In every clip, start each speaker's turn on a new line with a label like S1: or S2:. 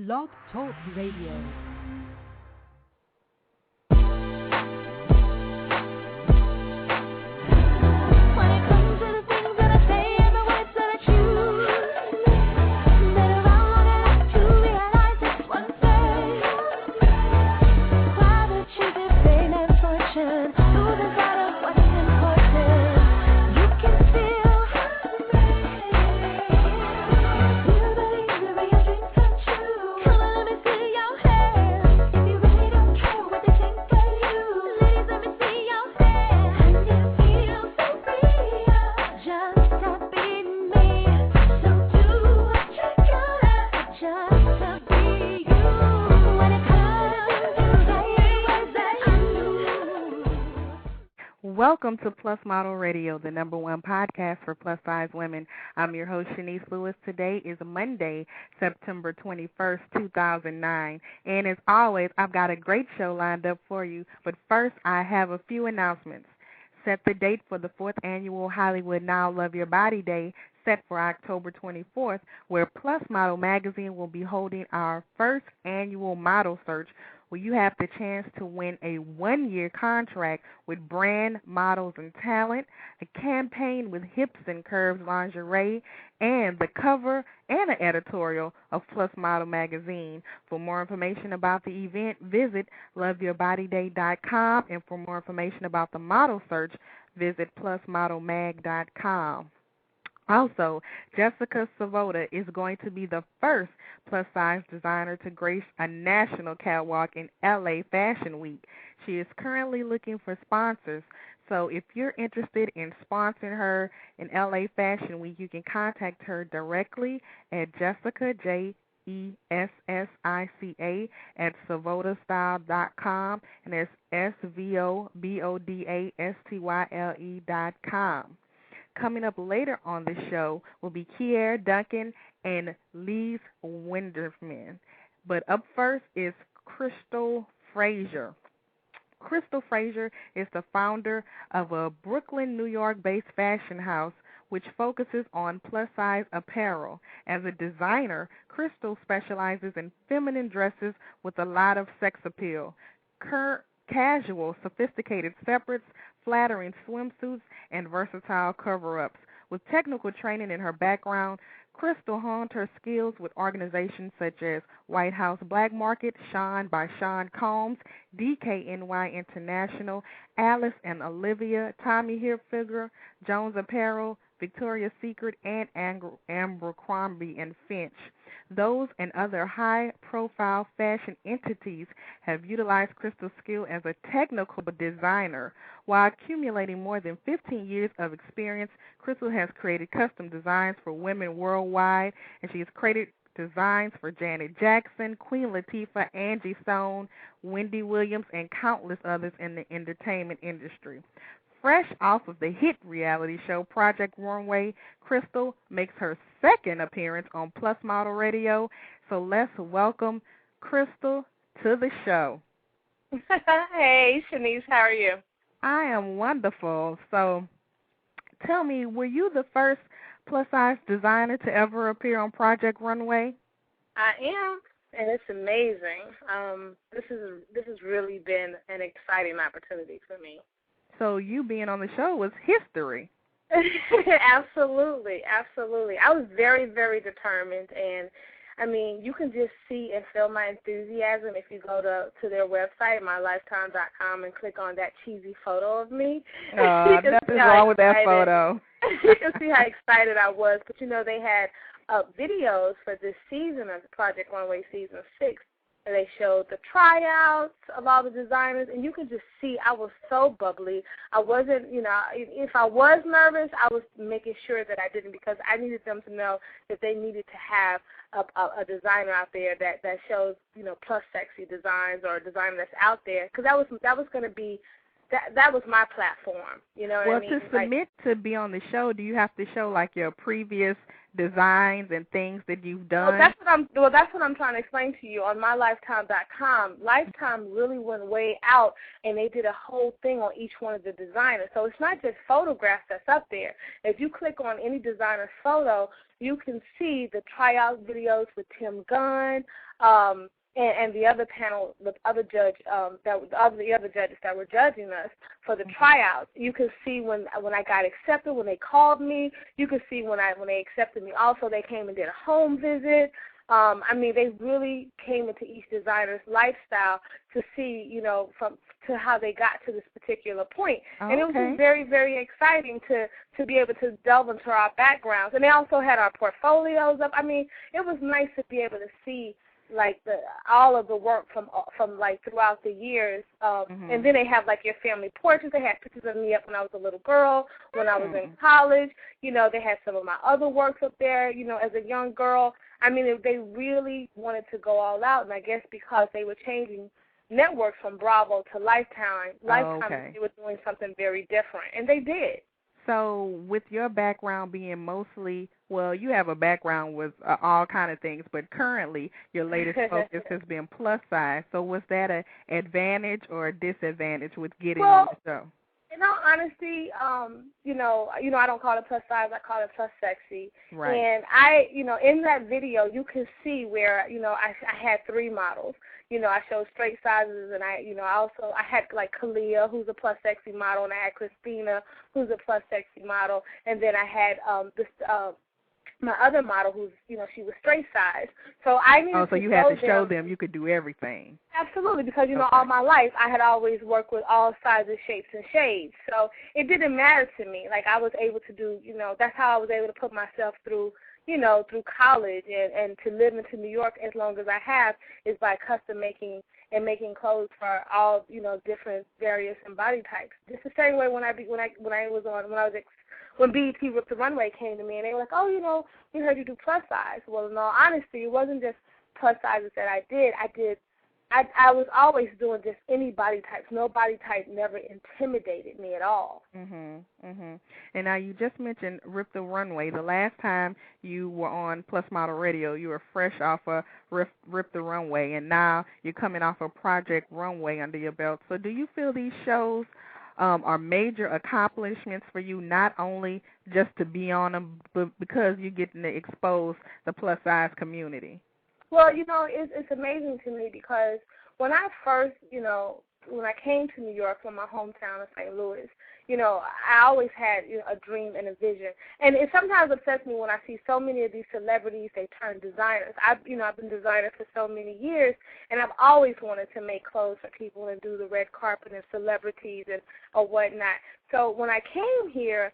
S1: Blog Talk Radio.
S2: Welcome to PLUS Model Radio, the #1 podcast for plus-size women. I'm your host, Chenese Lewis. Today is Monday, September 21st, 2009. And as always, I've got a great show lined up for you. But first, I have a few announcements. Set the date for the 4th Annual Hollywood Now Love Your Body Day, set for October 24th, where PLUS Model Magazine will be holding our first annual model search, where you have the chance to win a 1-year contract with Brand, Models, and Talent, a campaign with Hips and Curves Lingerie, and the cover and an editorial of PLUS Model Magazine. For more information about the event, visit loveyourbodyday.com, and for more information about the model search, visit plusmodelmag.com. Also, Jessica Savoda is going to be the first plus-size designer to grace a national catwalk in LA Fashion Week. She is currently looking for sponsors, so if you're interested in sponsoring her in LA Fashion Week, you can contact her directly at Jessica, JESSICA, at SavodaStyle.com, and that's SVOBODASTYLE.com. Coming up later on the show will be Keir, Duncan, and Liis Windischmann. But up first is Qristyl Frazier. Qristyl Frazier is the founder of a Brooklyn, New York-based fashion house which focuses on plus-size apparel. As a designer, Qristyl specializes in feminine dresses with a lot of sex appeal. Casual, sophisticated separates, flattering swimsuits, and versatile cover-ups. With technical training in her background, Qristyl honed her skills with organizations such as White House Black Market, Sean by Sean Combs, DKNY International, Alice and Olivia, Tommy Hilfiger, Jones Apparel, Victoria's Secret, and Abercrombie and Finch. Those and other high-profile fashion entities have utilized Qristyl's skill as a technical designer. While accumulating more than 15 years of experience, Qristyl has created custom designs for women worldwide, and she has created designs for Janet Jackson, Queen Latifah, Angie Stone, Wendy Williams, and countless others in the entertainment industry. Fresh off of the hit reality show Project Runway, Qristyl makes her second appearance on PLUS Model Radio. So let's welcome Qristyl to the show.
S3: Hey, Chenese, how are you?
S2: I am wonderful. So tell me, were you the first plus-size designer to ever appear on Project Runway?
S3: I am, and it's amazing. This has really been an exciting opportunity for me.
S2: So you being on the show was history.
S3: Absolutely, absolutely. I was very, very determined, and, I mean, you can just see and feel my enthusiasm if you go to their website, mylifetime.com, and click on that cheesy photo of me.
S2: Nothing's wrong with that photo.
S3: You can see how excited I was. But, you know, they had videos for this season of Project Runway Season 6. They showed the tryouts of all the designers, and you can just see I was so bubbly. I wasn't, you know, if I was nervous, I was making sure that I didn't, because I needed them to know that they needed to have a designer out there that shows, you know, plus sexy designs, or a designer that's out there, because that was going to be, that was my platform, you know what I mean?
S2: Well, to submit to be on the show, do you have to show, like, your previous designs and things that you've done?
S3: Well, that's what I'm trying to explain to you. On mylifetime.com, Lifetime really went way out, and they did a whole thing on each one of the designers. So it's not just photographs that's up there. If you click on any designer's photo, you can see the tryout videos with Tim Gunn, and the other panel, the other judges that were judging us for the tryouts. You can see when I got accepted, when they called me. You can see when they accepted me. Also, they came and did a home visit. I mean, they really came into each designer's lifestyle to see, to how they got to this particular point.
S2: Okay.
S3: And it was just very, very exciting to be able to delve into our backgrounds. And they also had our portfolios up. I mean, it was nice to be able to see like all of the work from like throughout the years, and then they have like your family portraits. They had pictures of me up when I was a little girl, when I was in college. They had some of my other works up there, as a young girl. I mean, they really wanted to go all out, and I guess because they were changing networks from Bravo to Lifetime, they were doing something very different, and they did.
S2: So with your background being mostly, well, you have a background with all kind of things, but currently your latest focus has been plus size. So was that an advantage or a disadvantage with getting on the show?
S3: In all honesty, I don't call it plus size. I call it plus sexy.
S2: Right.
S3: And I, in that video, you can see where, I had 3 models. I showed straight sizes, and I had like Kalia, who's a plus sexy model, and I had Christina, who's a plus sexy model, and then I had my other model who's, she was straight size. So I needed
S2: so you had to show them you could do everything.
S3: Absolutely, because, all my life I had always worked with all sizes, shapes, and shades. So it didn't matter to me. Like I was able to do, that's how I was able to put myself through, through college and to live into New York as long as I have is by custom making and making clothes for all, different various and body types. Just the same way when BET Rip the Runway came to me and they were like, oh, we heard you do plus size. Well, in all honesty, it wasn't just plus sizes that I did. I was always doing just any body types. No body type never intimidated me at all.
S2: And now you just mentioned Rip the Runway. The last time you were on PLUS Model Radio, you were fresh off of Rip the Runway, and now you're coming off of Project Runway under your belt. So do you feel these shows are major accomplishments for you, not only just to be on them, but because you're getting to expose the plus size community?
S3: Well, it's amazing to me because when I first, when I came to New York from my hometown of St. Louis, I always had a dream and a vision. And it sometimes upsets me when I see so many of these celebrities, they turn designers. I've been designer for so many years, and I've always wanted to make clothes for people and do the red carpet and celebrities and or whatnot. So when I came here,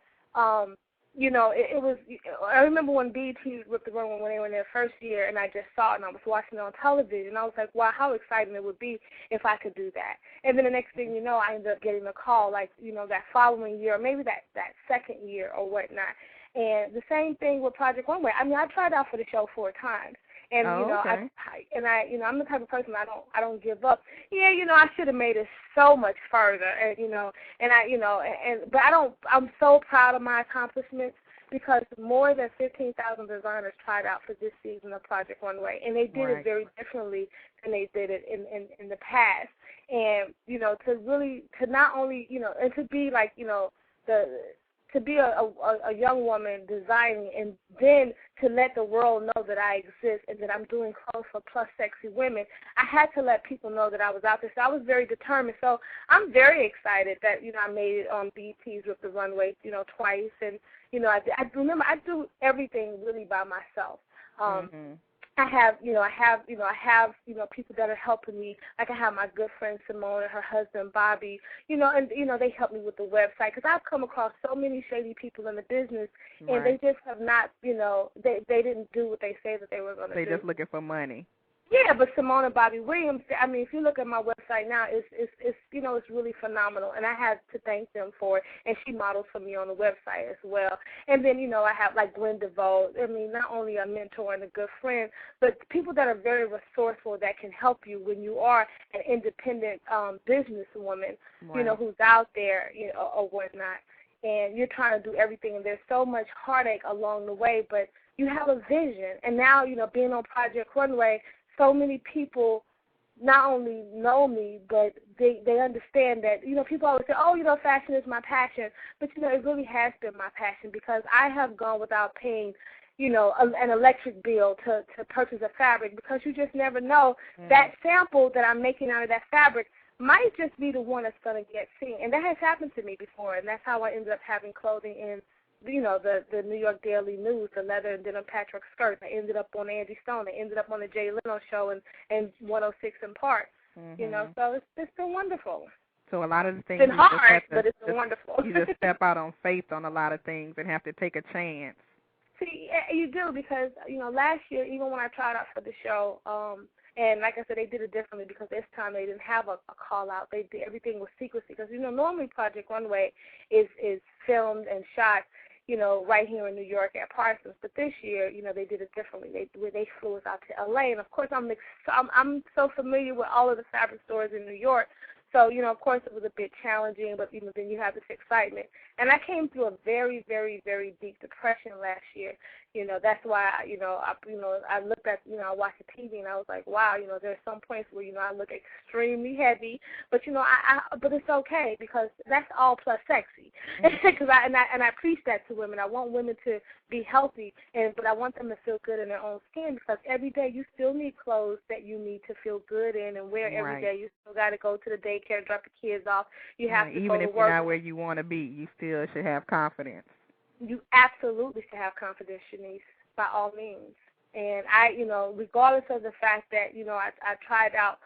S3: it was, I remember when BET Ripped the Runway when they were in their first year, and I just saw it, and I was watching it on television. I was like, wow, how exciting it would be if I could do that. And then the next thing you know, I ended up getting a call, like, that following year, or maybe that second year or whatnot. And the same thing with Project Runway. I mean, I tried out for the show 4 times. And I'm the type of person I don't give up. Yeah, I should have made it so much further, but I'm so proud of my accomplishments because more than 15,000 designers tried out for this season of Project Runway, and they did it very differently than they did it in the past. And to not only and to be like to be a young woman designing and then to let the world know that I exist and that I'm doing clothes for plus sexy women, I had to let people know that I was out there. So I was very determined. So I'm very excited that, I made it on BET's Rip the Runway, twice. And, I do everything really by myself. I have people that are helping me. Like I have my good friend Simone and her husband Bobby, and they help me with the website because I've come across so many shady people in the business, and they just have not, they didn't do what they say that they were going to do.
S2: They're just looking for money.
S3: Yeah, but Simone and Bobby Williams, I mean, if you look at my website now, it's really phenomenal, and I have to thank them for it. And she models for me on the website as well. And then, I have like Gwen DeVoe. I mean, not only a mentor and a good friend, but people that are very resourceful that can help you when you are an independent businesswoman, who's out there, or whatnot. And you're trying to do everything, and there's so much heartache along the way, but you have a vision. And now, being on Project Runway, so many people not only know me, but they understand that, people always say, oh, fashion is my passion. But, it really has been my passion because I have gone without paying, an electric bill to purchase a fabric because you just never know. That sample that I'm making out of that fabric might just be the one that's going to get seen. And that has happened to me before, and that's how I ended up having clothing in the New York Daily News, the leather and denim patchwork skirts. I ended up on Angie Stone. I ended up on the Jay Leno show and 106 in Park. So it's been wonderful.
S2: So a lot of the things
S3: it's been hard, but it's been wonderful.
S2: You just step out on faith on a lot of things and have to take a chance.
S3: See, you do because, last year, even when I tried out for the show, and like I said, they did it differently because this time they didn't have a call-out. They did everything with secrecy because, normally Project Runway is filmed and shot, right here in New York at Parsons. But this year, they did it differently. They flew us out to L.A. And, of course, I'm so familiar with all of the fabric stores in New York. So, of course, it was a bit challenging, but then you have this excitement. And I came through a very, very, very deep depression last year. That's why, I looked at, I watched the TV and I was like, wow, there's some points where, I look extremely heavy, but, but it's okay because that's all plus sexy. Because I preach that to women. I want women to be healthy, but I want them to feel good in their own skin because every day you still need clothes that you need to feel good in and wear every day. You still got to go to the daycare, drop the kids off. You have to
S2: even
S3: go to
S2: if
S3: work.
S2: you're not where you want to be, you still should have confidence.
S3: You absolutely should have confidence, Chenese, by all means. And I, regardless of the fact that, I tried out,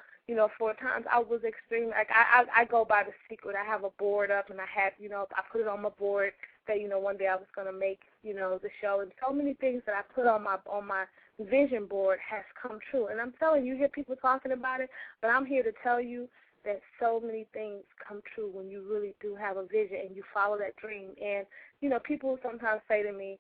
S3: 4 times, I was extremely, like, I go by the secret. I have a board up and I have, I put it on my board that, one day I was going to make, the show. And so many things that I put on my vision board has come true. And I'm telling you, hear people talking about it, but I'm here to tell you that so many things come true when you really do have a vision and you follow that dream. And, people sometimes say to me,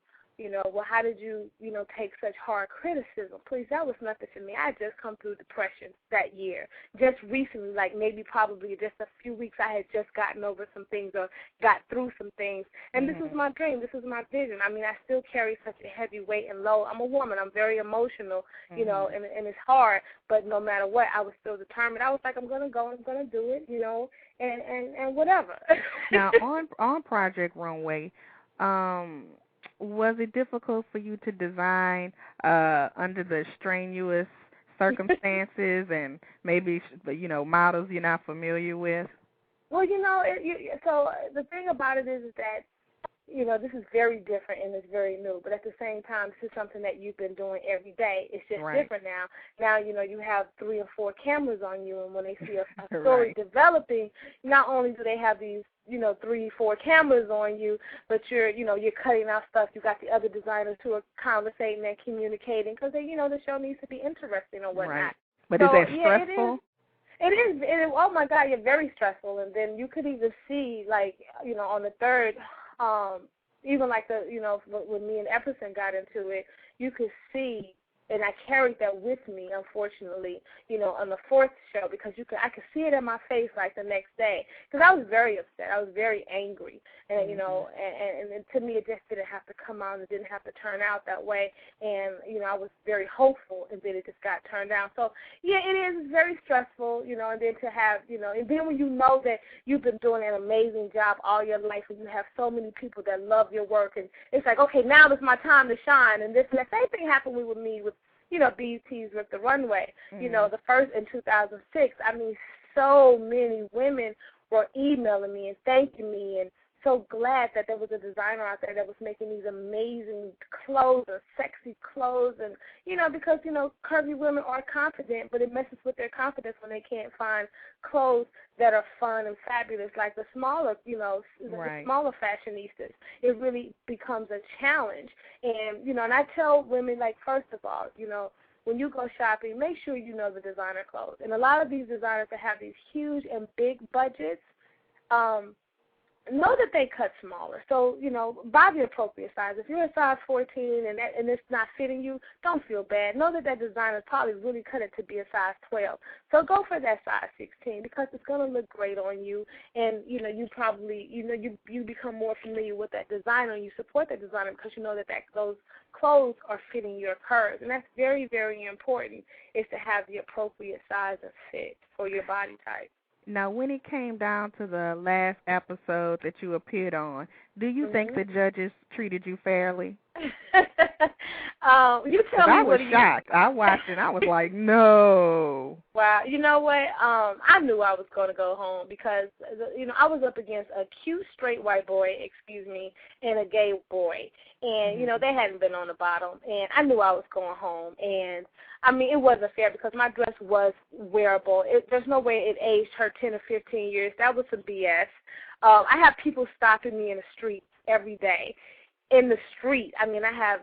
S3: well, how did you, take such hard criticism? Please, that was nothing to me. I had just come through depression that year. Just recently, like maybe probably just a few weeks, I had just gotten over some things or got through some things. And this is my dream. This is my vision. I mean, I still carry such a heavy weight and load. I'm a woman. I'm very emotional, and it's hard. But no matter what, I was still determined. I was like, I'm going to go and I'm going to do it, and whatever.
S2: Now, on Project Runway, was it difficult for you to design under the strenuous circumstances and maybe, models you're not familiar with?
S3: Well, so the thing about it is that, this is very different and it's very new, but at the same time, this is something that you've been doing every day. It's just different now. Now, you have 3 or 4 cameras on you, and when they see a story developing, not only do they have these, 3, 4 cameras on you, but you're cutting out stuff. You got the other designers who are conversating and communicating because the show needs to be interesting or whatnot.
S2: Right. But is that stressful?
S3: It is. Oh my God, you're very stressful. And then you could even see, like, on the third, even like when me and Epperson got into it, you could see, and I carried that with me, unfortunately, on the 4th show because I could see it in my face like the next day because I was very upset. I was very angry, and and to me it just didn't have to come out. It didn't have to turn out that way, and I was very hopeful, and then it just got turned down. So yeah, it is very stressful, and then to have, and then when you know that you've been doing an amazing job all your life, and you have so many people that love your work, and it's like, okay, now is my time to shine, and this and that. Same thing happened with me with BET's With the Runway. The first in 2006, I mean, so many women were emailing me and thanking me and so glad that there was a designer out there that was making these amazing clothes or sexy clothes. And, because, curvy women are confident, but it messes with their confidence when they can't find clothes that are fun and fabulous like the smaller, the smaller fashionistas. It really becomes a challenge. And, and I tell women, like, first of all, when you go shopping, make sure you know the designer clothes. And a lot of these designers that have these huge and big budgets, know that they cut smaller. So, buy the appropriate size. If you're a size 14 and it's not fitting you, don't feel bad. Know that designer probably really cut it to be a size 12. So go for that size 16 because it's going to look great on you. And, you probably, you become more familiar with that designer and you support that designer because you know that those clothes are fitting your curves. And that's very, very important is to have the appropriate size and fit for your body type.
S2: Now, when it came down to the last episode that you appeared on, do you think the judges treated you fairly?
S3: You tell me.
S2: I was shocked. I watched it and I was like, no.
S3: Wow. You know what? I knew I was going to go home because, I was up against a cute straight white boy, and a gay boy. And, they hadn't been on the bottom. And I knew I was going home. And, it wasn't fair because my dress was wearable. There's no way it aged her 10 or 15 years. That was some BS. I have people stopping me in the street every day. In the street, I have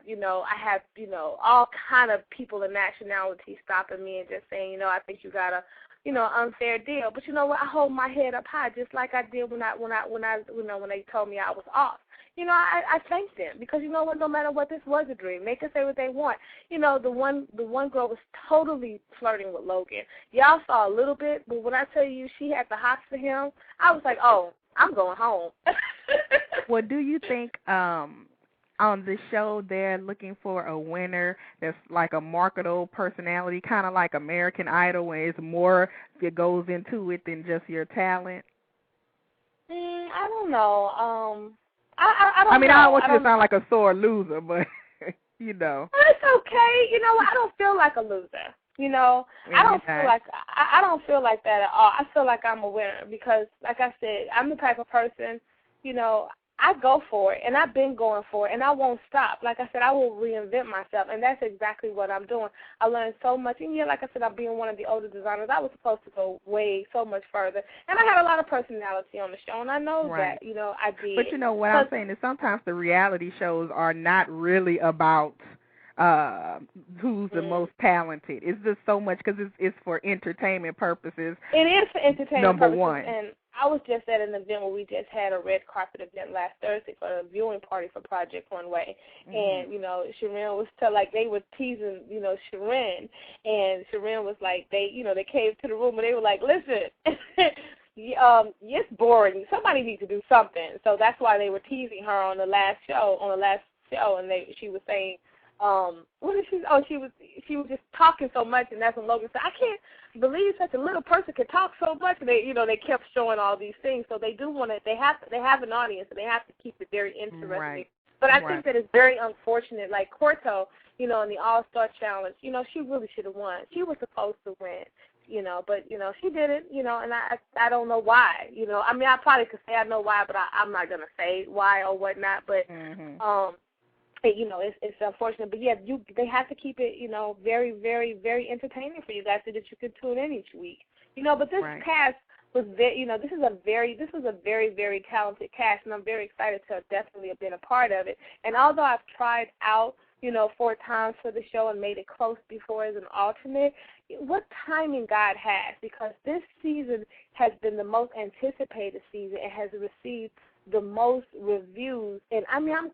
S3: all kind of people and nationalities stopping me and just saying, I think you got a, unfair deal. But you know what? I hold my head up high just like I did when they told me I was off. I thanked them because you know what? No matter what, this was a dream. They can say what they want. The one girl was totally flirting with Logan. Y'all saw a little bit, but when I tell you she had the hots for him, I was like, oh, I'm going home.
S2: Well, do you think on the show they're looking for a winner that's like a marketable personality, kind of like American Idol, where it's more that goes into it than just your talent?
S3: I don't know. I don't know.
S2: I don't want you to sound like a sore loser, but, It's
S3: okay. I don't feel like a loser. I don't feel like that at all. I feel like I'm a winner because, like I said, I'm the type of person, I go for it, and I've been going for it, and I won't stop. Like I said, I will reinvent myself, and that's exactly what I'm doing. I learned so much, and like I said, I'm being one of the older designers. I was supposed to go so much further, and I had a lot of personality on the show, and I know that, I did.
S2: But what I'm saying is sometimes the reality shows are not really about who's the most talented. It's just so much because it's for entertainment purposes.
S3: It is for entertainment
S2: purposes.
S3: Number one. And I was just at an event where we just had a red carpet event last Thursday for a viewing party for Project Runway. And, Sharon was they were teasing, Sharon. And Sharon was like, they came to the room and they were like, listen, it's boring. Somebody needs to do something. So that's why they were teasing her on the last show. And she was saying, what did she? Oh, she was just talking so much, and that's when Logan said, "I can't believe such a little person can talk so much." And they kept showing all these things, so they do want to. They have an audience, and they have to keep it very interesting.
S2: Right.
S3: But I think that it's very unfortunate. Like Qristyl, in the All-Star Challenge, she really should have won. She was supposed to win. But she didn't, and I don't know why, I probably could say I know why, but I'm not going to say why or whatnot, but, it's unfortunate, but yeah, they have to keep it, very, very, very entertaining for you guys so that you can tune in each week, but this cast was very, this was a very, very talented cast, and I'm very excited to definitely have been a part of it. And although I've tried out, 4 times for the show and made it close before as an alternate, what timing God has, because this season has been the most anticipated season and has received the most reviews. And I'm now,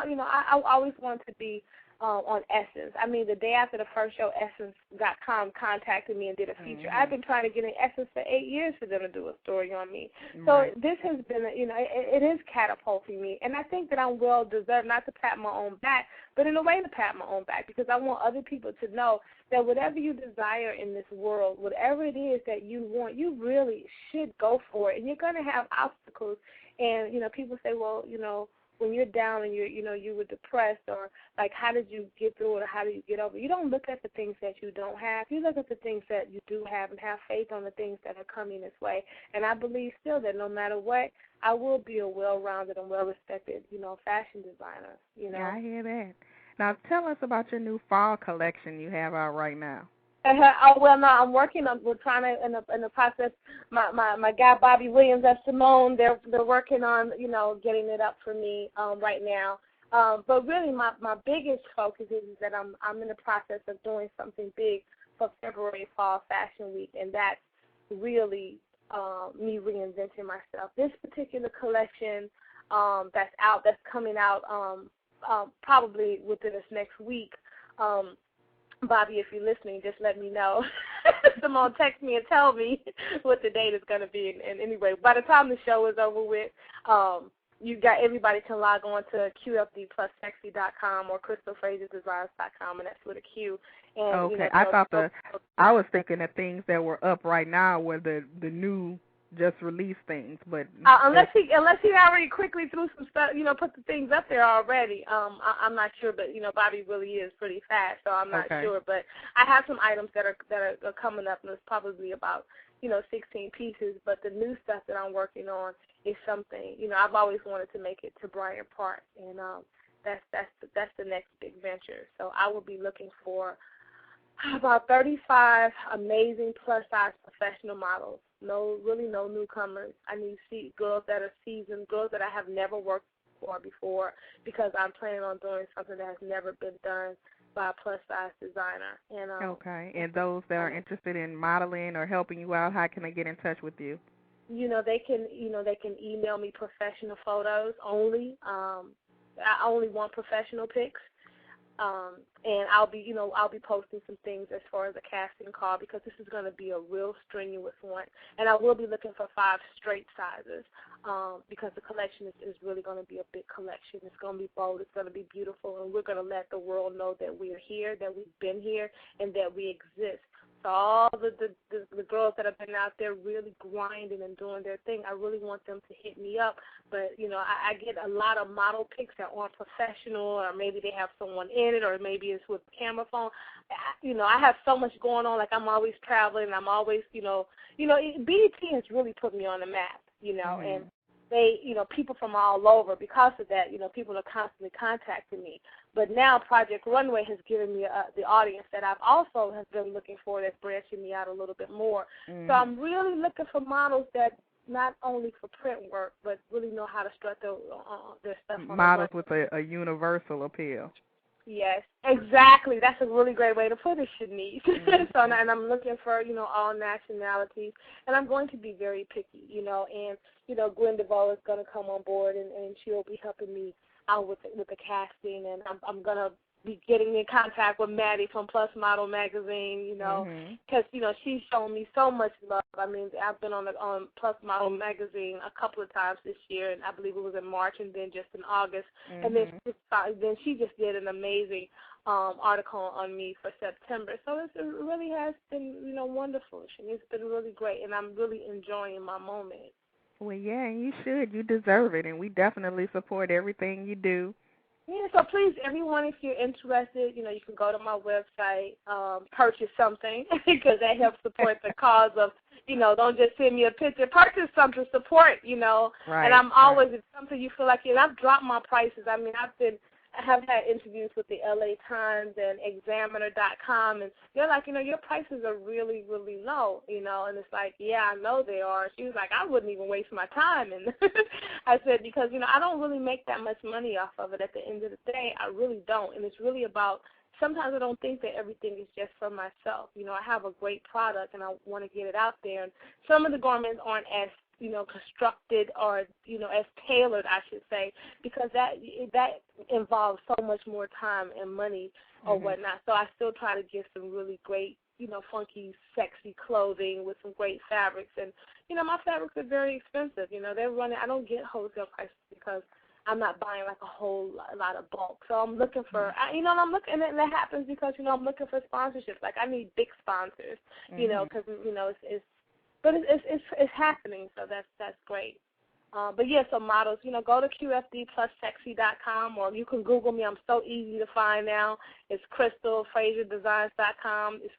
S3: I always wanted to be on Essence. The day after the first show, Essence.com contacted me and did a feature. I've been trying to get in Essence for 8 years for them to do a story on me. So this has been, it is catapulting me. And I think that I'm well deserved, not to pat my own back, but in a way to pat my own back, because I want other people to know that whatever you desire in this world, whatever it is that you want, you really should go for it. And you're going to have obstacles. And, people say, well, when you're down and you were depressed, or like, how did you get through it, or how do you get over it? You don't look at the things that you don't have. You look at the things that you do have and have faith on the things that are coming this way. And I believe still that no matter what, I will be a well-rounded and well-respected, fashion designer.
S2: Yeah, I hear that. Now, tell us about your new fall collection you have out right now.
S3: Oh, well, no, I'm working on. We're trying to in the process. My guy Bobby Williams at Simone, they're working on getting it up for me right now. But really, my biggest focus is that I'm in the process of doing something big for February Fall Fashion Week, and that's really me reinventing myself. This particular collection that's coming out probably within this next week. Bobby, if you're listening, just let me know. Simone, text me and tell me what the date is going to be. And anyway, by the time the show is over with, everybody can log on to QFDplussexy.com or QrystylFrazierDesigns.com, and that's with a Q. And,
S2: okay, I was thinking that things that were up right now were the new just released things, but
S3: unless he already quickly threw some stuff, put the things up there already. I'm not sure, but Bobby really is pretty fast, so I'm not sure. But I have some items that are coming up, and it's probably about 16 pieces. But the new stuff that I'm working on is something I've always wanted to make it to Bryant Park, and that's the next big venture. So I will be looking for about 35 amazing plus-size professional models. No newcomers. I need girls that are seasoned, girls that I have never worked for before, because I'm planning on doing something that has never been done by a plus-size designer. And
S2: and those that are interested in modeling or helping you out, how can they get in touch with you?
S3: They can email me professional photos only. I only want professional pics. And I'll be posting some things as far as the casting call, because this is going to be a real strenuous one. And I will be looking for 5 straight sizes, because the collection is really going to be a big collection. It's going to be bold. It's going to be beautiful. And we're going to let the world know that we are here, that we've been here, and that we exist. So all the girls that have been out there really grinding and doing their thing, I really want them to hit me up. But, I get a lot of model pics that aren't professional, or maybe they have someone in it, or maybe it's with a camera phone. I have so much going on. Like, I'm always traveling. I'm always, BET has really put me on the map, and they, people from all over, because of that, people are constantly contacting me. But now Project Runway has given me the audience that I've also have been looking for, that's branching me out a little bit more. So I'm really looking for models that not only for print work, but really know how to strut their stuff on
S2: models with a universal appeal.
S3: Yes, exactly. That's a really great way to put it, Chenese. So, and I'm looking for, all nationalities, and I'm going to be very picky, and, Gwen DeVoe is going to come on board, and she'll be helping me out with the casting, and I'm going to be getting in contact with Maddie from PLUS Model Magazine, because, she's shown me so much love. I mean, I've been on PLUS Model Magazine a couple of times this year, and I believe it was in March and then just in August. And then she just did an amazing article on me for September. So it really has been, wonderful. It's been really great, and I'm really enjoying my moment.
S2: Well, yeah, and you should. You deserve it, and we definitely support everything you do.
S3: Yeah, so please, everyone, if you're interested, you can go to my website, purchase something, because that helps support the cause of, don't just send me a picture. Purchase something, support,
S2: Right,
S3: and I'm always, if something you feel like, and I've dropped my prices. I mean, I have had interviews with the LA Times and Examiner.com, and they're like, your prices are really, really low, and it's like, yeah, I know they are. She was like, I wouldn't even waste my time. And I said, because, I don't really make that much money off of it at the end of the day. I really don't, and it's really about, sometimes I don't think that everything is just for myself. I have a great product, and I want to get it out there, and some of the garments aren't as constructed or, as tailored, I should say, because that involves so much more time and money or whatnot. So I still try to get some really great, funky, sexy clothing with some great fabrics. And, my fabrics are very expensive. They're running, I don't get wholesale prices because I'm not buying like a whole lot of bulk. So I'm looking for, and that happens because, I'm looking for sponsorships. Like, I need big sponsors, because, but it's happening, so that's great. But yeah, so models, go to QFDplussexy.com, or you can Google me. I'm so easy to find now. It's QrystylFrazierDesigns.com. It's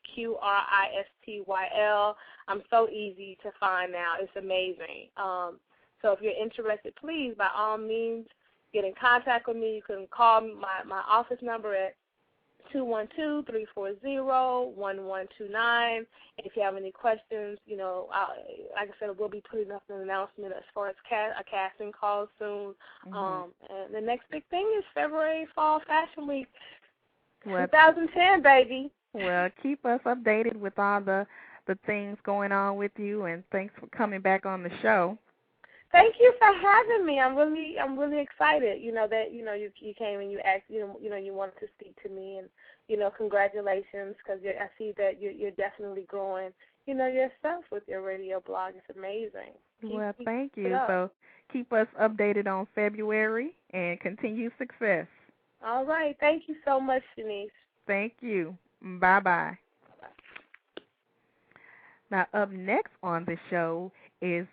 S3: QRISTYL. I'm so easy to find now. It's amazing. So if you're interested, please, by all means, get in contact with me. You can call my office number at 212-340-1129. If you have any questions, like I said, we'll be putting up an announcement as far as a casting call soon. And the next big thing is February Fall Fashion Week 2010, baby.
S2: Well, keep us updated with all the the things going on with you, and thanks for coming back on the show.
S3: Thank you for having me. I'm really excited. That you came and you asked. You wanted to speak to me, and congratulations, because I see that you're definitely growing. Yourself with your radio blog. It's amazing.
S2: Thank you. So keep us updated on February and continued success.
S3: All right. Thank you so much, Chenese.
S2: Thank you. Bye-bye. Now, up next on the show is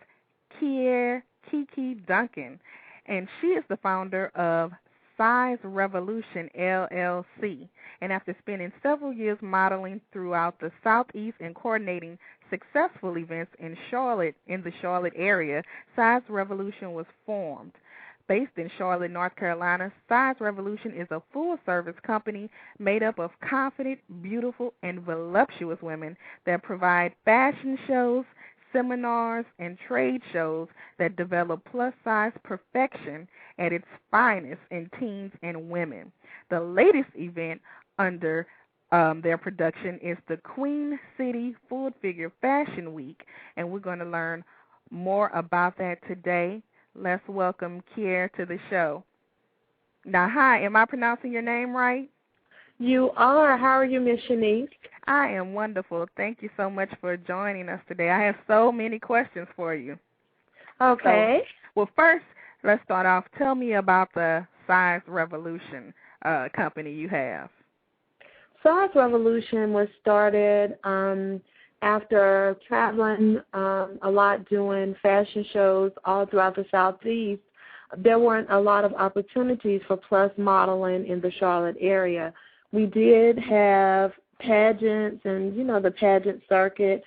S2: KeKe Duncan, and she is the founder of Size Revolution, LLC. And after spending several years modeling throughout the Southeast and coordinating successful events in the Charlotte area, Size Revolution was formed. Based in Charlotte, North Carolina, Size Revolution is a full-service company made up of confident, beautiful, and voluptuous women that provide fashion shows, seminars, and trade shows that develop plus-size perfection at its finest in teens and women. The latest event under their production is the Queen City Full Figure Fashion Week, and we're going to learn more about that today. Let's welcome Keir to the show. Now, hi, am I pronouncing your name right?
S4: You are. How are you, Miss Chenese?
S2: I am wonderful. Thank you so much for joining us today. I have so many questions for you.
S4: Okay.
S2: Well, first, let's start off. Tell me about the Size Revolution company you have.
S4: Size Revolution was started after traveling a lot, doing fashion shows all throughout the Southeast. There weren't a lot of opportunities for plus modeling in the Charlotte area. We did have pageants and, the pageant circuit,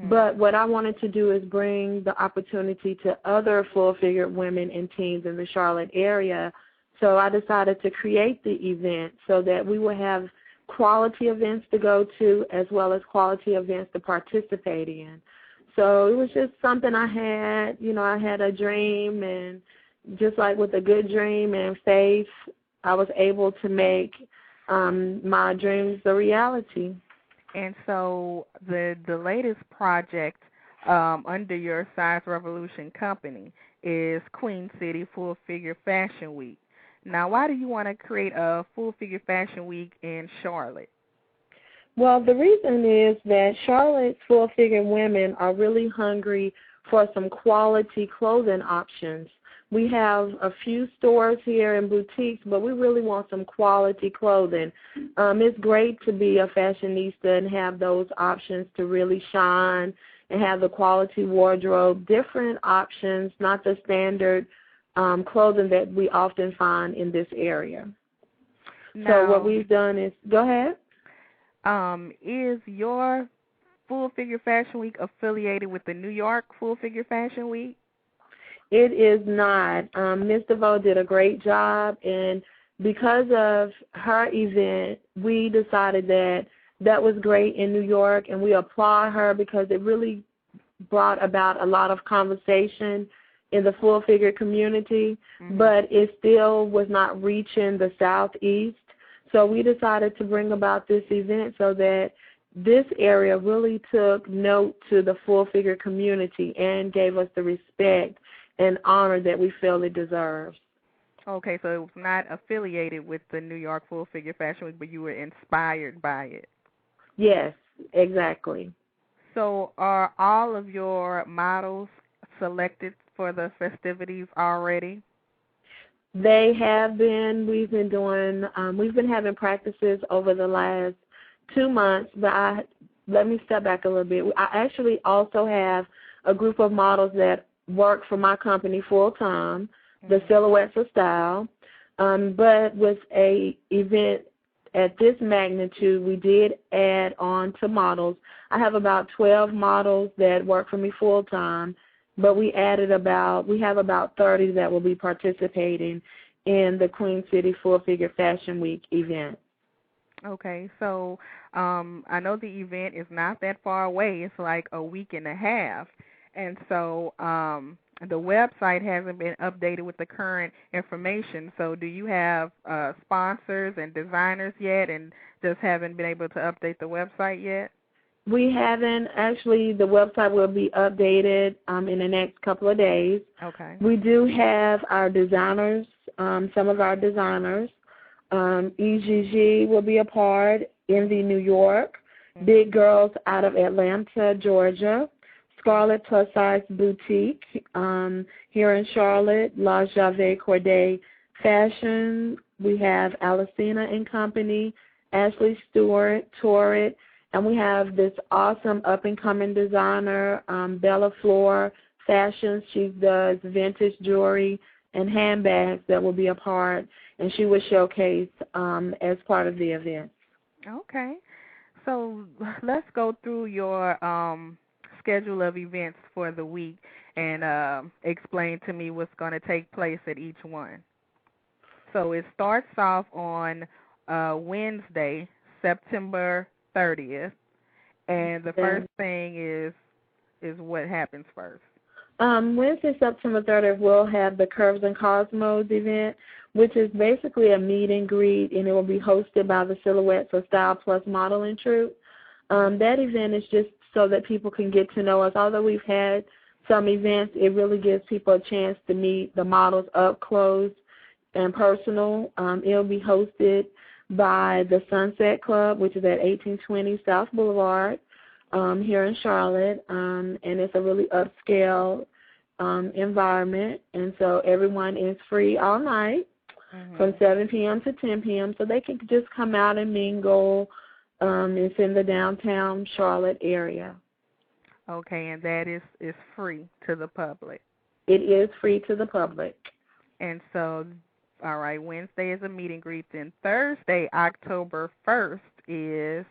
S4: but what I wanted to do is bring the opportunity to other full-figured women and teens in the Charlotte area. So I decided to create the event so that we would have quality events to go to as well as quality events to participate in. So it was just something I had. I had a dream, and just like with a good dream and faith, I was able to make my dreams a reality.
S2: And so the latest project under your Size Revolution company is Queen City Full Figure Fashion Week. Now, why do you want to create a Full Figure Fashion Week in Charlotte?
S4: Well, the reason is that Charlotte's full-figure women are really hungry for some quality clothing options. We have a few stores here and boutiques, but we really want some quality clothing. It's great to be a fashionista and have those options to really shine and have the quality wardrobe, different options, not the standard clothing that we often find in this area.
S2: Now,
S4: so what we've done is, go ahead.
S2: Is your Full Figure Fashion Week affiliated with the New York Full Figure Fashion Week?
S4: It is not. Ms. DeVoe did a great job, and because of her event, we decided that was great in New York, and we applaud her because it really brought about a lot of conversation in the full-figure community, but it still was not reaching the Southeast. So we decided to bring about this event so that this area really took note to the full-figure community and gave us the respect and honor that we feel it deserves.
S2: Okay, so it was not affiliated with the New York Full Figure Fashion Week, but you were inspired by it.
S4: Yes, exactly.
S2: So are all of your models selected for the festivities already?
S4: They have been. We've been having practices over the last 2 months, but let me step back a little bit. I actually also have a group of models that work for my company full-time, the Silhouettes of Style, but with a event at this magnitude, we did add on to models. I have about 12 models that work for me full-time, but we have about 30 that will be participating in the Queen City Full Figure Fashion Week event.
S2: Okay, so I know the event is not that far away. It's like a week and a half. And so the website hasn't been updated with the current information. So do you have sponsors and designers yet and just haven't been able to update the website yet?
S4: We haven't. Actually, the website will be updated in the next couple of days.
S2: Okay.
S4: We do have our designers, some of our designers. EGG will be a part, Envy New York, Big Girls out of Atlanta, Georgia, Scarlet Plus Size Boutique here in Charlotte, La Jave Corday Fashion. We have Alicina and Company, Ashley Stewart, Torrid, and we have this awesome up-and-coming designer, Bella Flor Fashions. She does vintage jewelry and handbags that will be a part, and she will showcase as part of the event.
S2: Okay. So let's go through your schedule of events for the week and explain to me what's going to take place at each one. So it starts off on Wednesday, September 30th, and the first thing is what happens first.
S4: Wednesday, September 30th, we'll have the Curves and Cosmos event, which is basically a meet and greet, and it will be hosted by the Silhouettes of Style Plus Modeling Troupe. That event is just so that people can get to know us. Although we've had some events, it really gives people a chance to meet the models up close and personal. It'll be hosted by the Sunset Club, which is at 1820 South Boulevard here in Charlotte, and it's a really upscale environment, and so everyone is free all night from 7 p.m. to 10 p.m., so they can just come out and mingle. It's in the downtown Charlotte area.
S2: Okay, and that is free to the public.
S4: It is free to the public.
S2: And so, all right, Wednesday is a meet and greet. Then Thursday, October 1st is?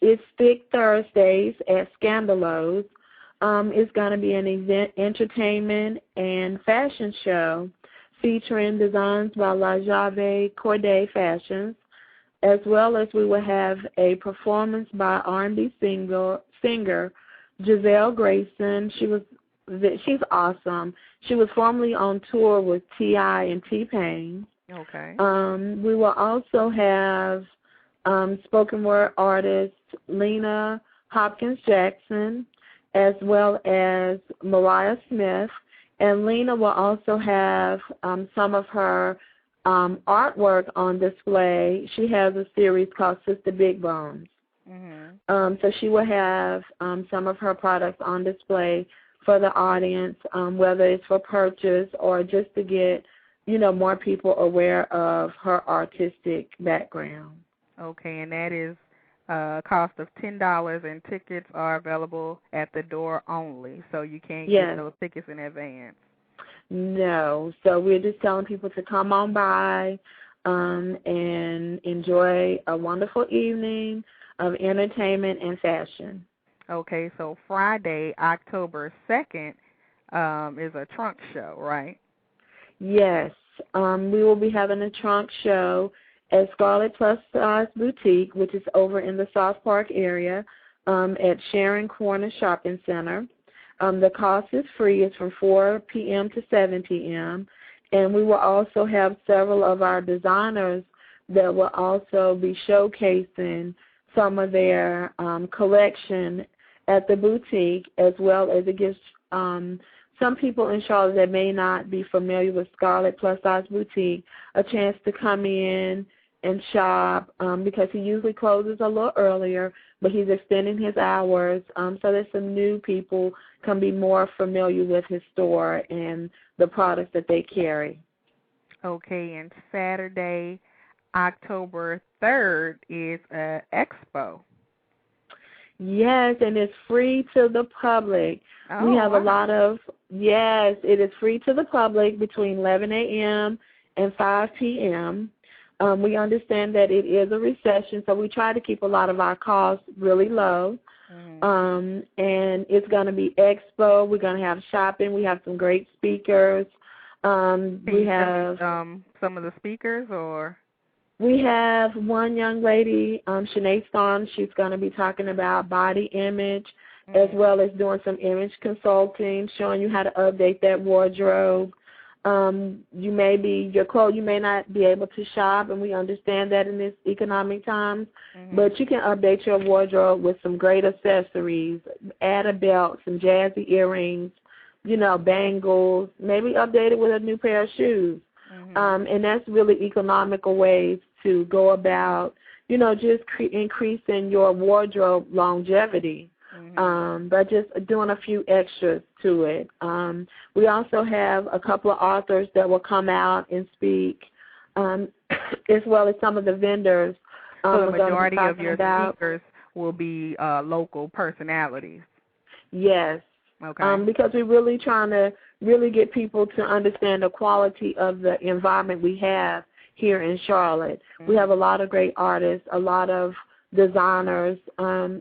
S4: It's Thick Thursdays at Scandalos. It's going to be an event, entertainment, and fashion show featuring designs by La Jave Corday Fashions, as well as we will have a performance by R&B singer Giselle Grayson. She's awesome. She was formerly on tour with T.I. and T-Pain.
S2: Okay.
S4: We will also have spoken word artist Lena Hopkins Jackson, as well as Mariah Smith. And Lena will also have some of her artwork on display. She has a series called Sister Big Bones. So she will have some of her products on display for the audience, whether it's for purchase or just to get, more people aware of her artistic background.
S2: Okay, and that is cost of $10, and tickets are available at the door only, so you can't get those tickets in advance.
S4: No, so we're just telling people to come on by and enjoy a wonderful evening of entertainment and fashion.
S2: Okay, so Friday, October 2nd, is a trunk show, right?
S4: Yes, we will be having a trunk show at Scarlet Plus Size Boutique, which is over in the South Park area at Sharon Corner Shopping Center. The cost is free. It's from 4 p.m. to 7 p.m. And we will also have several of our designers that will also be showcasing some of their collection at the boutique, as well as it gives some people in Charlotte that may not be familiar with Scarlet Plus Size Boutique a chance to come in and shop because he usually closes a little earlier, but he's extending his hours so that some new people can be more familiar with his store and the products that they carry. Okay,
S2: and Saturday, October 3rd is an expo.
S4: Yes, and it's free to the public. We have a lot of, it is free to the public between 11 a.m. and 5 p.m. We understand that it is a recession, so we try to keep a lot of our costs really low. And it's going to be expo. We're going to have shopping. We have some great speakers. We have
S2: some of the speakers, or?
S4: We have one young lady, Shanae Stone. She's going to be talking about body image as well as doing some image consulting, showing you how to update that wardrobe. You may not be able to shop, and we understand that in this economic times, but you can update your wardrobe with some great accessories, add a belt, some jazzy earrings, bangles, maybe update it with a new pair of shoes. And that's really economical ways to go about, just increasing your wardrobe longevity. By just doing a few extras to it. We also have a couple of authors that will come out and speak, as well as some of the vendors.
S2: So the majority of your speakers will be local personalities?
S4: Yes.
S2: Okay.
S4: Because we're really trying to get people to understand the quality of the environment we have here in Charlotte. We have a lot of great artists, a lot of designers.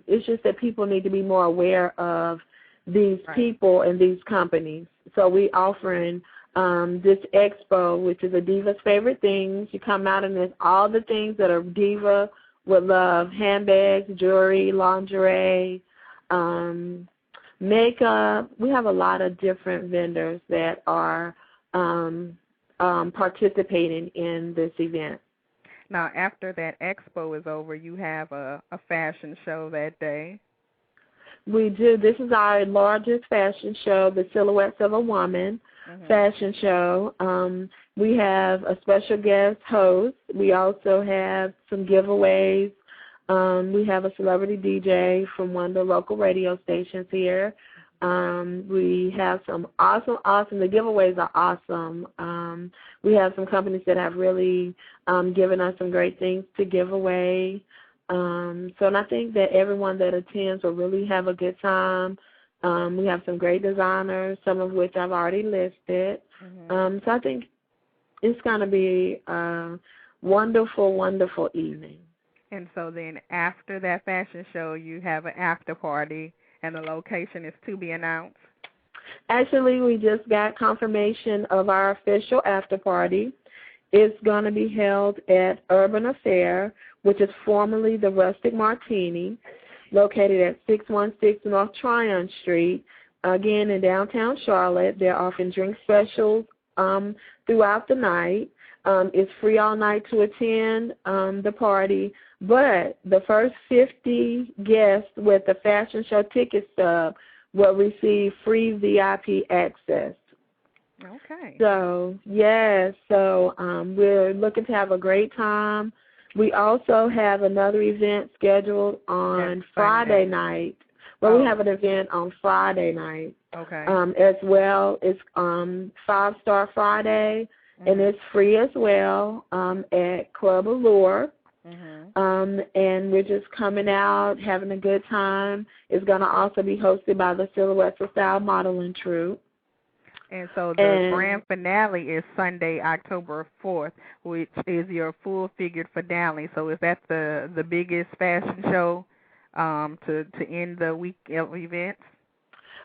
S4: It's just that people need to be more aware of these people and these companies. So we offering this expo, which is a Diva's Favorite Things. You come out and there's all the things that a diva would love: handbags, jewelry, lingerie, makeup. We have a lot of different vendors that are participating in this event.
S2: Now, after that expo is over, you have a fashion show that day.
S4: We do. This is our largest fashion show, the Silhouettes of a Woman fashion show. We have a special guest host. We also have some giveaways. We have a celebrity DJ from one of the local radio stations here. We have some awesome, the giveaways are awesome. We have some companies that have really given us some great things to give away. And I think that everyone that attends will really have a good time. We have some great designers, some of which I've already listed. So I think it's going to be a wonderful, wonderful evening.
S2: And so then after that fashion show, you have an after party, and the location is to be announced?
S4: Actually, we just got confirmation of our official after party. It's going to be held at Urban Affair, which is formerly the Rustic Martini, located at 616 North Tryon Street, again in downtown Charlotte. They're offering drink specials throughout the night. It's free all night to attend the party, but the first 50 guests with the fashion show ticket stub will receive free VIP access.
S2: Okay.
S4: So, yes, we're looking to have a great time. We also have another event scheduled on Friday night. Well, we have an event on Friday night.
S2: Okay.
S4: As well. It's 5-Star Friday, and it's free as well at Club Allure. And we're just coming out, having a good time. It's going to also be hosted by the Silhouettes of Style Modeling Troupe.
S2: And so the grand finale is Sunday, October 4th, which is your full-figured finale. So is that the biggest fashion show to end the week of events?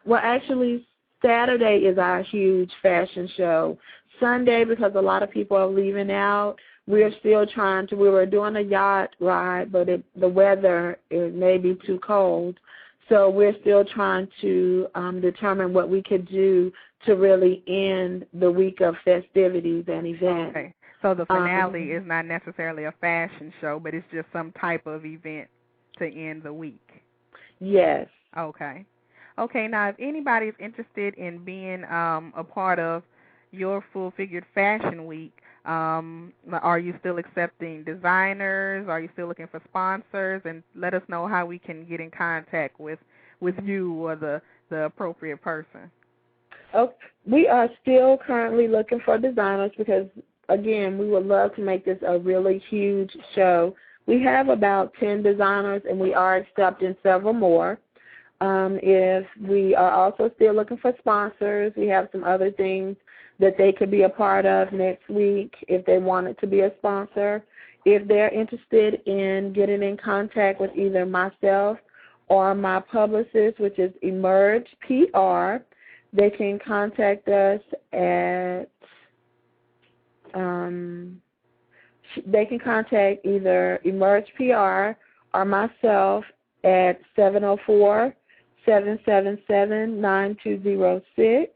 S2: Well,
S4: actually, Saturday is our huge fashion show. Sunday, because a lot of people are leaving out, we're still we were doing a yacht ride, but the weather is maybe too cold. So we're still trying to determine what we could do to really end the week of festivities and events.
S2: Okay. So the finale is not necessarily a fashion show, but it's just some type of event to end the week.
S4: Yes.
S2: Okay. Okay, now if anybody's interested in being a part of your full-figured fashion week, are you still accepting designers? Are you still looking for sponsors? And let us know how we can get in contact with you or the appropriate person.
S4: Okay. We are still currently looking for designers because, again, we would love to make this a really huge show. We have about 10 designers, and we are accepting several more. If we are also still looking for sponsors, we have some other things that they could be a part of next week if they wanted to be a sponsor. If they're interested in getting in contact with either myself or my publicist, which is Emerge PR, they can contact us at, they can contact either Emerge PR or myself at 704-777-9206.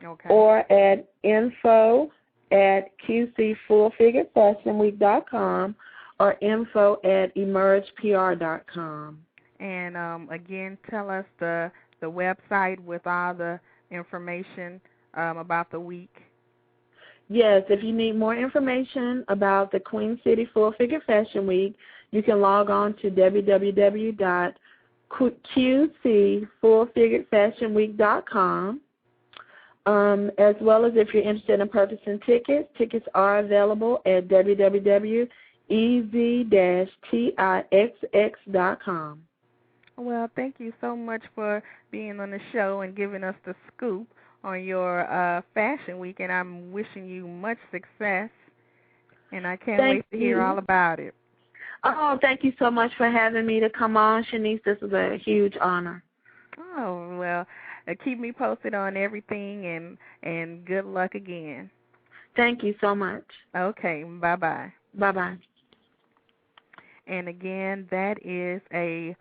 S2: Okay.
S4: Or at info@QCFullFiguredFashionWeek.com or info@emergepr.com.
S2: And again, tell us the website with all the information about the week.
S4: Yes, if you need more information about the Queen City Full Figure Fashion Week, you can log on to www.QCFullFiguredFashionWeek.com. As well as if you're interested in purchasing tickets, tickets are available at www.ez-tixx.com.
S2: Well, thank you so much for being on the show and giving us the scoop on your Fashion Week, and I'm wishing you much success, and I can't wait to hear all about it.
S4: Oh, thank you so much for having me to come on, Chenese. This is a huge honor.
S2: Oh, well, keep me posted on everything, and good luck again.
S4: Thank you so much.
S2: Okay, bye-bye.
S4: Bye-bye.
S2: And again, that is a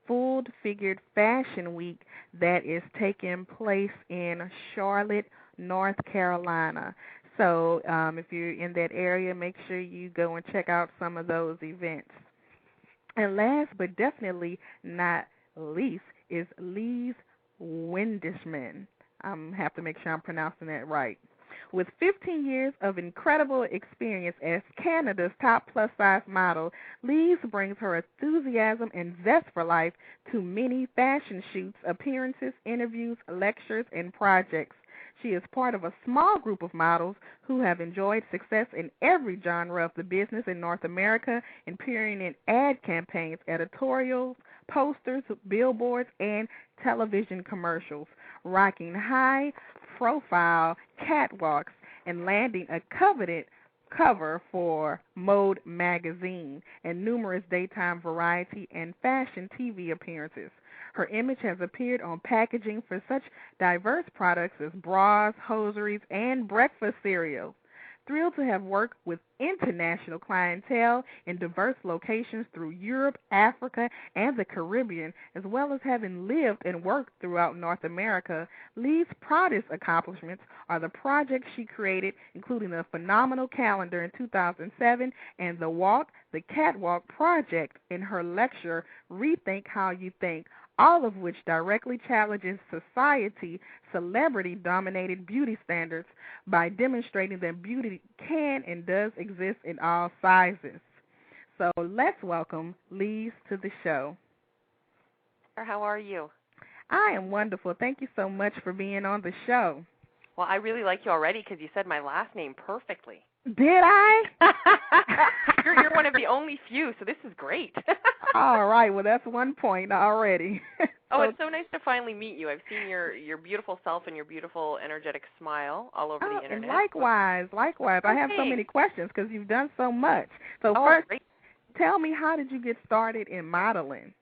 S2: full-figured fashion week that is taking place in Charlotte, North Carolina. So if you're in that area, make sure you go and check out some of those events. And last but definitely not least is Liis Windischmann. I have to make sure I'm pronouncing that right. With 15 years of incredible experience as Canada's top plus-size model, Liis brings her enthusiasm and zest for life to many fashion shoots, appearances, interviews, lectures, and projects. She is part of a small group of models who have enjoyed success in every genre of the business in North America, appearing in ad campaigns, editorials, posters, billboards, and television commercials, rocking high-profile catwalks, and landing a coveted cover for Mode magazine and numerous daytime variety and fashion TV appearances. Her image has appeared on packaging for such diverse products as bras, hosieries, and breakfast cereals. Thrilled to have worked with international clientele in diverse locations through Europe, Africa, and the Caribbean, as well as having lived and worked throughout North America, Liis' proudest accomplishments are the projects she created, including the phenomenal calendar in 2007 and the Catwalk Project in her lecture, Rethink How You Think, all of which directly challenges society celebrity-dominated beauty standards by demonstrating that beauty can and does exist in all sizes. So let's welcome Liis to the show.
S5: How are you?
S2: I am wonderful. Thank you so much for being on the show.
S5: Well, I really like you already because you said my last name perfectly.
S2: Did I?
S5: You're one of the only few, so this is great.
S2: All right. Well, that's one point already.
S5: Oh, it's so nice to finally meet you. I've seen your beautiful self and your beautiful, energetic smile all over the internet.
S2: And likewise. Okay. I have so many questions because you've done so much. So first,
S5: great.
S2: Tell me, how did you get started in modeling?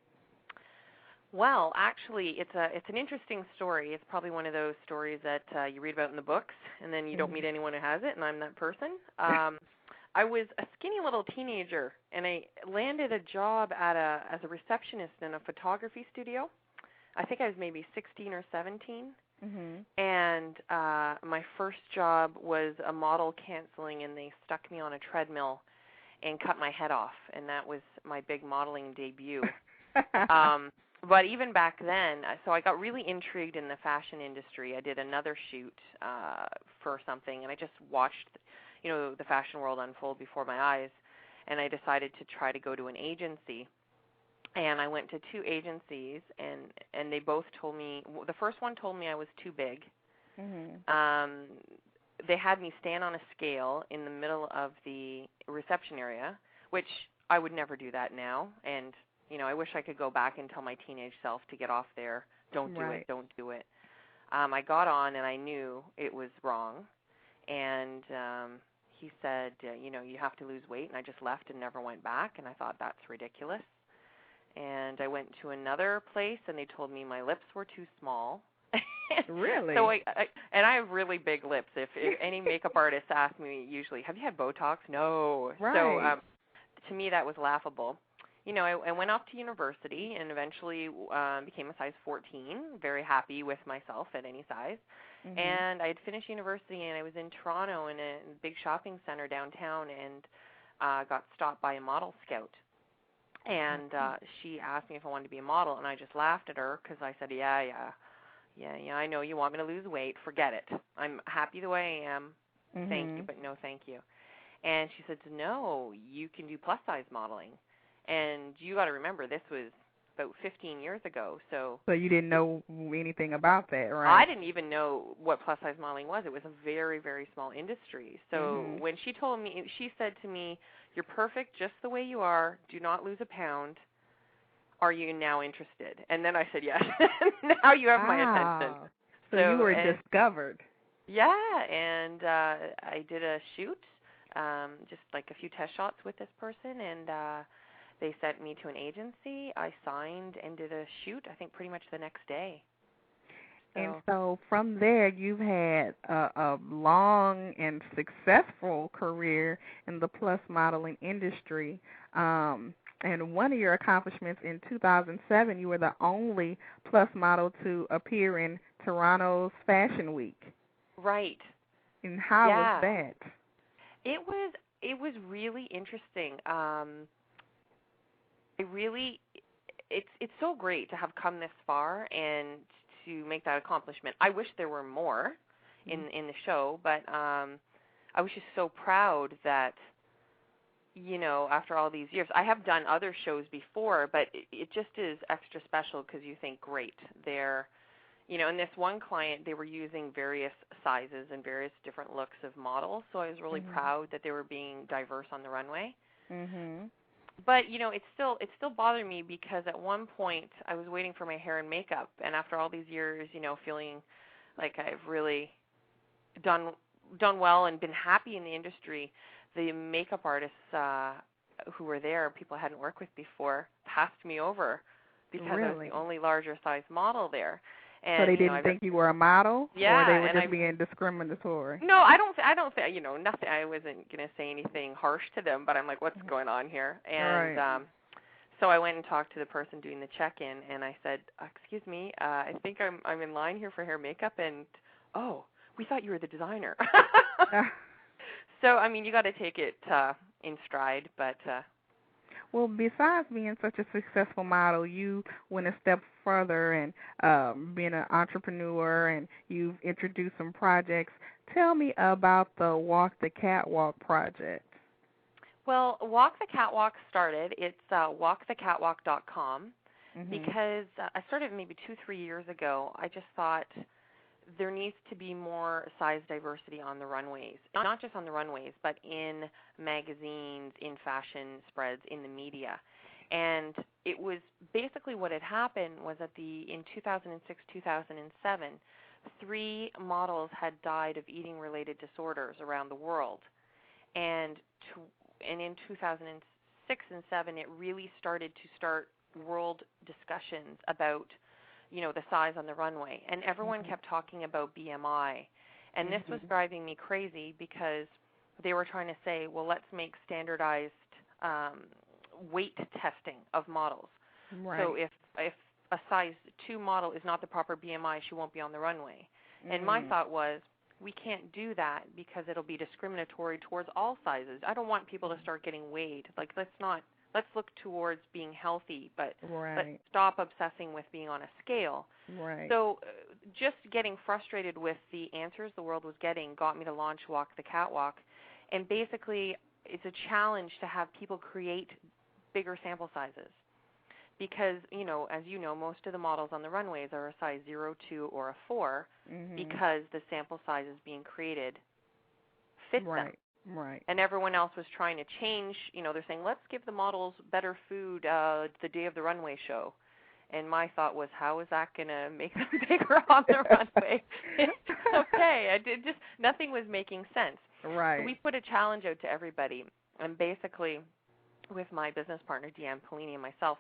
S5: Well, actually, it's an interesting story. It's probably one of those stories that you read about in the books, and then you don't meet anyone who has it, and I'm that person. I was a skinny little teenager, and I landed a job as a receptionist in a photography studio. I think I was maybe 16 or 17, and my first job was a model canceling, and they stuck me on a treadmill and cut my head off, and that was my big modeling debut. But even back then, so I got really intrigued in the fashion industry. I did another shoot for something, and I just watched, the fashion world unfold before my eyes, and I decided to try to go to an agency. And I went to two agencies, and they both told me, the first one told me I was too big. They had me stand on a scale in the middle of the reception area, which I would never do that now, and I wish I could go back and tell my teenage self to get off there. Don't do it. Don't do it. I got on, and I knew it was wrong. And he said, you have to lose weight. And I just left and never went back. And I thought, that's ridiculous. And I went to another place, and they told me my lips were too small.
S2: Really?
S5: So I have really big lips. If any makeup artist asks me usually, have you had Botox? No.
S2: Right.
S5: So to me, that was laughable. I went off to university and eventually became a size 14, very happy with myself at any size. Mm-hmm. And I had finished university, and I was in Toronto in a big shopping center downtown, and got stopped by a model scout. And she asked me if I wanted to be a model, and I just laughed at her because I said, yeah, I know you want me to lose weight. Forget it. I'm happy the way I am. Mm-hmm. Thank you, but no thank you. And she said, no, you can do plus-size modeling. And you got to remember, this was about 15 years ago. So
S2: you didn't know anything about that, right?
S5: I didn't even know what plus-size modeling was. It was a very, very small industry. So when she told me, she said to me, you're perfect just the way you are. Do not lose a pound. Are you now interested? And then I said, yes. Now you have my attention.
S2: So you were discovered.
S5: Yeah, and I did a shoot, just like a few test shots with this person, and they sent me to an agency. I signed and did a shoot, I think, pretty much the next day.
S2: And so from there, you've had a long and successful career in the plus modeling industry. And one of your accomplishments in 2007, you were the only plus model to appear in Toronto's Fashion Week.
S5: Right.
S2: And how was that?
S5: It was really interesting. It's so great to have come this far and to make that accomplishment. I wish there were more in the show, but I was just so proud that, after all these years, I have done other shows before, but it just is extra special because you think, great, they're, and this one client, they were using various sizes and various different looks of models, so I was really proud that they were being diverse on the runway. Mm-hmm. But, it still bothered me because at one point I was waiting for my hair and makeup, and after all these years, feeling like I've really done well and been happy in the industry, the makeup artists who were there, people I hadn't worked with before, passed me over because I was the only larger size model there. And,
S2: so they didn't think you were a model?
S5: Yeah.
S2: Or they were just being discriminatory?
S5: No, I don't think, nothing. I wasn't going to say anything harsh to them, but I'm like, what's going on here? And so I went and talked to the person doing the check-in, and I said, excuse me, I think I'm in line here for hair and makeup, and, we thought you were the designer. So, you got to take it in stride, but...
S2: Well, besides being such a successful model, you went a step further and being an entrepreneur, and you've introduced some projects. Tell me about the Walk the Catwalk project.
S5: Well, Walk the Catwalk started. It's walkthecatwalk.com because I started maybe 2-3 years ago. I just thought there needs to be more size diversity on the runways, not just on the runways, but in magazines, in fashion spreads, in the media. And it was basically what had happened was that in 2006, 2007, 3 models had died of eating-related disorders around the world. And in 2006 and 7, it really started world discussions about the size on the runway. And everyone kept talking about BMI. And this was driving me crazy because they were trying to say, well, let's make standardized weight testing of models. Right. So if a size 2 model is not the proper BMI, she won't be on the runway. And my thought was, we can't do that because it'll be discriminatory towards all sizes. I don't want people to start getting weighed. Let's look towards being healthy, but let's stop obsessing with being on a scale. Right. So just getting frustrated with the answers the world was getting got me to launch Walk the Catwalk. And basically, it's a challenge to have people create bigger sample sizes. Because, as you know, most of the models on the runways are a size 0, 2, or a 4 because the sample sizes being created fit them.
S2: Right.
S5: And everyone else was trying to change, they're saying, let's give the models better food the day of the runway show. And my thought was, how is that going to make them bigger on the runway? Okay. Nothing was making sense.
S2: Right.
S5: So we put a challenge out to everybody. And basically, with my business partner, Deanne Polini, and myself,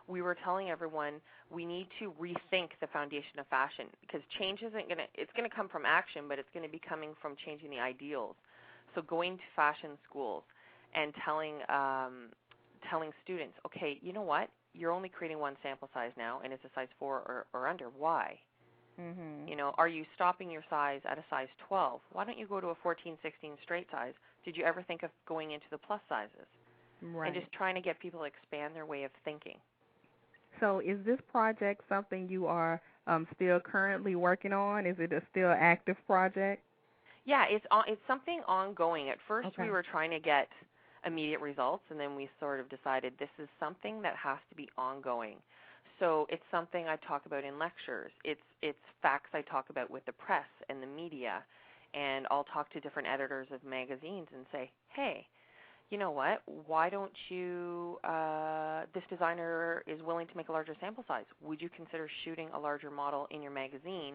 S5: we were telling everyone we need to rethink the foundation of fashion because change it's going to come from action, but it's going to be coming from changing the ideals. So going to fashion schools and telling telling students, okay, you know what? You're only creating one sample size now, and it's a size 4 or under. Why?
S2: Mhm.
S5: You know, are you stopping your size at a size 12? Why don't you go to a 14, 16 straight size? Did you ever think of going into the plus sizes?
S2: Right.
S5: And just trying to get people to expand their way of thinking.
S2: So is this project something you are still currently working on? Is it a still active project?
S5: Yeah, it's something ongoing. At first we were trying to get immediate results, and then we sort of decided this is something that has to be ongoing. So it's something I talk about in lectures. It's facts I talk about with the press and the media, and I'll talk to different editors of magazines and say, hey, you know what, why don't you, this designer is willing to make a larger sample size. Would you consider shooting a larger model in your magazine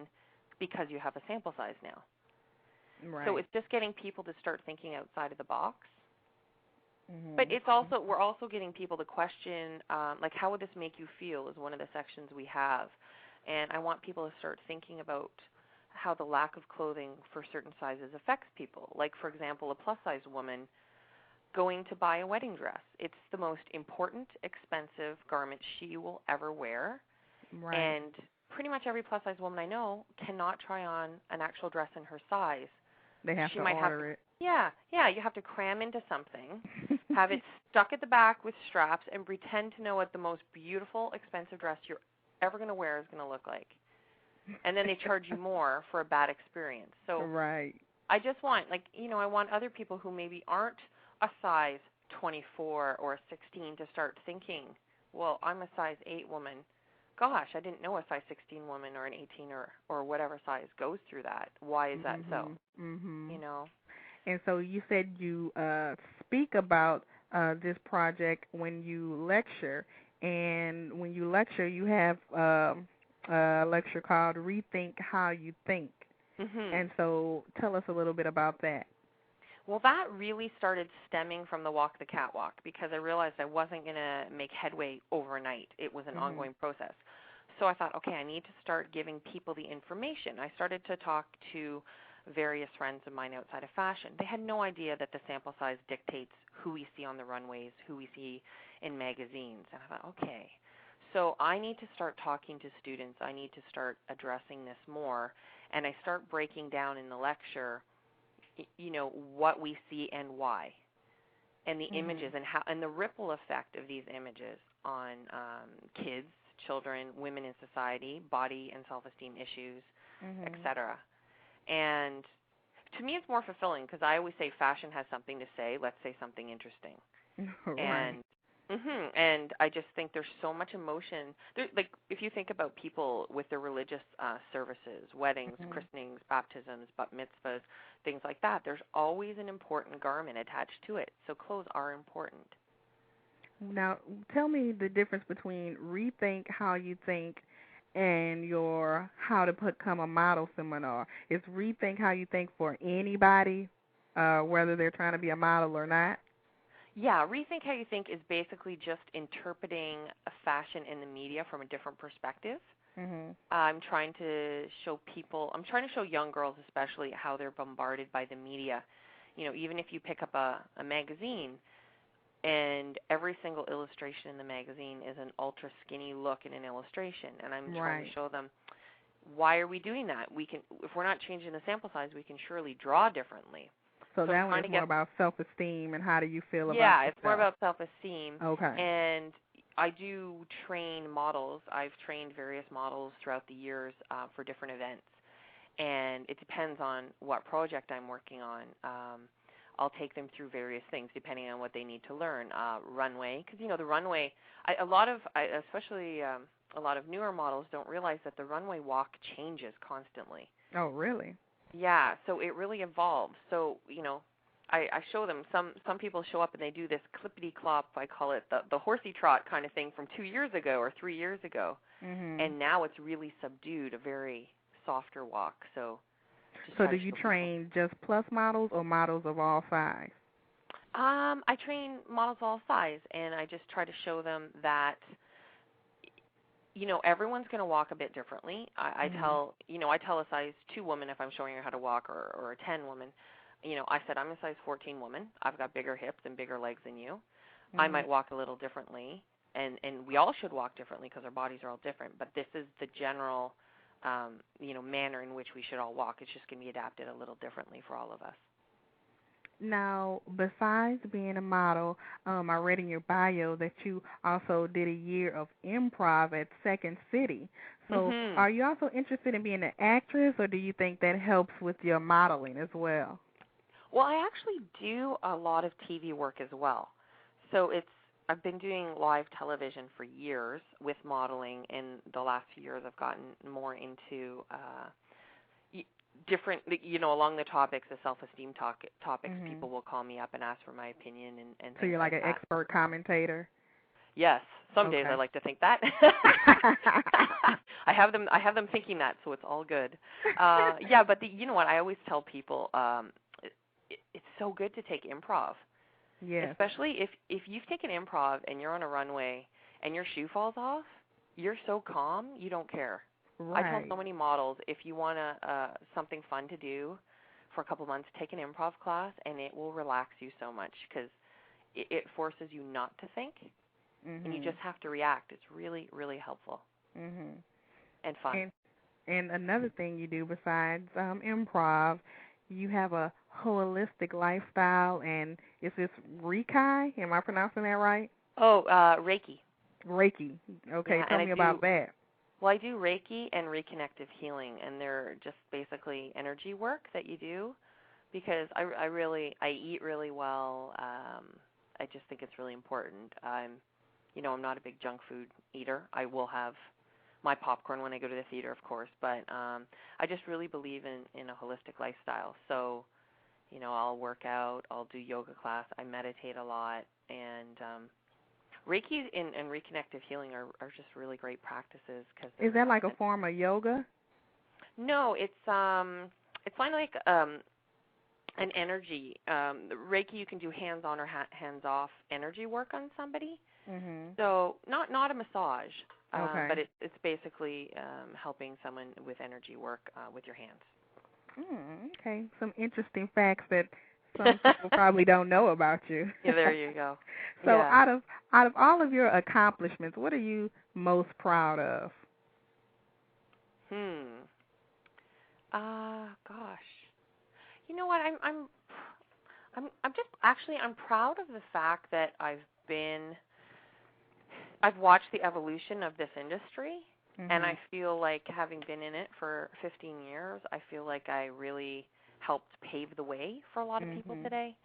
S5: because you have a sample size now?
S2: Right.
S5: So it's just getting people to start thinking outside of the box.
S2: Mhm.
S5: But it's also, we're also getting people to question, like, how would this make you feel is one of the sections we have. And I want people to start thinking about how the lack of clothing for certain sizes affects people. Like, for example, a plus-size woman going to buy a wedding dress. It's the most important, expensive garment she will ever wear.
S2: Right.
S5: And pretty much every plus-size woman I know cannot try on an actual dress in her size.
S2: They have
S5: She
S2: to
S5: might
S2: order
S5: have
S2: it.
S5: Yeah, you have to cram into something, have it stuck at the back with straps, and pretend to know what the most beautiful, expensive dress you're ever going to wear is going to look like. And then they charge you more for a bad experience. So
S2: right.
S5: I just want, like, you know, I want other people who maybe aren't a size 24 or a 16 to start thinking, well, I'm a size 8 woman. Gosh, I didn't know a size 16 woman or an 18 or whatever size goes through that. Why is that so?
S2: Mhm.
S5: You know?
S2: And so you said you speak about this project when you lecture, and when you lecture, you have a lecture called "Rethink How You Think."
S5: Mhm.
S2: And so tell us a little bit about that.
S5: Well, that really started stemming from the Walk the Catwalk because I realized I wasn't going to make headway overnight. It was an ongoing process. So I thought, okay, I need to start giving people the information. I started to talk to various friends of mine outside of fashion. They had no idea that the sample size dictates who we see on the runways, who we see in magazines. And I thought, okay, so I need to start talking to students. I need to start addressing this more. And I start breaking down in the lecture, you know, what we see and why, and the images and how, and the ripple effect of these images on kids, children, women in society, body and self-esteem issues, etc. And to me, it's more fulfilling because I always say fashion has something to say. Let's say something interesting.
S2: Right.
S5: And I just think there's so much emotion. Like, if you think about people with their religious services, weddings, christenings, baptisms, bat mitzvahs, things like that, there's always an important garment attached to it. So clothes are important.
S2: Now, tell me the difference between Rethink How You Think and your How to Become a Model seminar. Is Rethink How You Think for anybody, whether they're trying to be a model or not?
S5: Yeah, Rethink How You Think is basically just interpreting fashion in the media from a different perspective. I'm trying to show young girls especially how they're bombarded by the media. You know, even if you pick up a magazine and every single illustration in the magazine is an ultra skinny look in an illustration, and I'm trying to show them, why are we doing that? We can, if we're not changing the sample size, we can surely draw differently.
S2: So that one is more about self-esteem and how do you feel about
S5: yourself.
S2: yourself.
S5: It's more about self-esteem.
S2: Okay.
S5: And I do train models. I've trained various models throughout the years for different events. And it depends on what project I'm working on. I'll take them through various things depending on what they need to learn. Runway, because, you know, the runway, especially a lot of newer models don't realize that the runway walk changes constantly.
S2: Oh, really?
S5: Yeah, so it really evolves. So, you know, I show them, some people show up and they do this clippity-clop, I call it the horsey trot kind of thing from 2 years ago or 3 years ago. And now it's really subdued, a very softer walk. So do you train
S2: just plus models or models of all size?
S5: I train models of all size, and I just try to show them that, you know, everyone's going to walk a bit differently. I tell a size 2 woman if I'm showing her how to walk, or a 10 woman, you know, I said, I'm a size 14 woman. I've got bigger hips and bigger legs than you. I might walk a little differently, and we all should walk differently because our bodies are all different, but this is the general, manner in which we should all walk. It's just going to be adapted a little differently for all of us.
S2: Now, besides being a model, I read in your bio that you also did a year of improv at Second City. So are you also interested in being an actress, or do you think that helps with your modeling as well?
S5: Well, I actually do a lot of TV work as well. So I've been doing live television for years with modeling. In the last few years, I've gotten more into different, along the topics, the self-esteem topics. People will call me up and ask for my opinion and
S2: so you're like an
S5: that.
S2: Expert commentator?
S5: Yes. Some days I like to think that. I have them thinking that, so it's all good. Yeah, but you know what? I always tell people it's so good to take improv.
S2: Yes.
S5: Especially if you've taken improv and you're on a runway and your shoe falls off, you're so calm, you don't care.
S2: Right.
S5: I tell so many models, if you want something fun to do for a couple months, take an improv class, and it will relax you so much because it forces you not to think, and you just have to react. It's really, really helpful and fun.
S2: And another thing you do besides improv, you have a holistic lifestyle, and is this Reiki? Am I pronouncing that right?
S5: Oh, Reiki.
S2: Reiki. Okay,
S5: yeah,
S2: tell me about that.
S5: Well, I do Reiki and reconnective healing, and they're just basically energy work that you do because I eat really well. I just think it's really important. I'm not a big junk food eater. I will have my popcorn when I go to the theater, of course, but I just really believe in a holistic lifestyle. So, I'll work out, I'll do yoga class, I meditate a lot, and Reiki and reconnective healing are just really great practices.
S2: Is that like a form of yoga?
S5: No, it's kind of like an energy. Reiki, you can do hands-on or hands-off energy work on somebody. So not a massage, but it's basically helping someone with energy work with your hands.
S2: Okay, some interesting facts that some people probably don't know about you.
S5: Yeah, there you go.
S2: So out of all of your accomplishments, what are you most proud of?
S5: Gosh. You know what? I'm proud of the fact that I've watched the evolution of this industry, and I feel like having been in it for 15 years, I feel like I really helped pave the way for a lot of people today.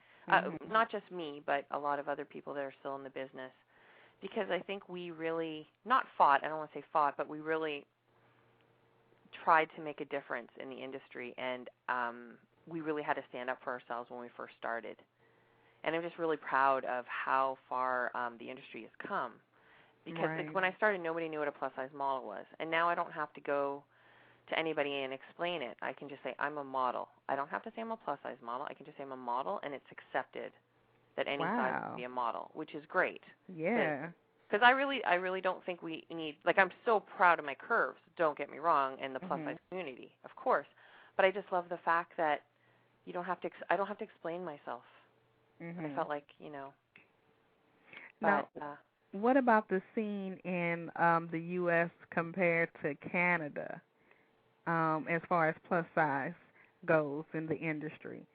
S5: Not just me, but a lot of other people that are still in the business. Because I think we really, I don't want to say fought, but we really tried to make a difference in the industry, and we really had to stand up for ourselves when we first started. And I'm just really proud of how far the industry has come. Because when I started, nobody knew what a plus-size model was. And now I don't have to go to anybody and explain it. I can just say, I'm a model. I don't have to say I'm a plus-size model. I can just say I'm a model, and it's accepted that any size can be a model, which is great.
S2: Yeah.
S5: Because I really don't think we need, I'm so proud of my curves, don't get me wrong, and the plus-size community, of course. But I just love the fact that I don't have to explain myself. I felt like,
S2: Now, what about the scene in the U.S. compared to Canada as far as plus size goes in the industry?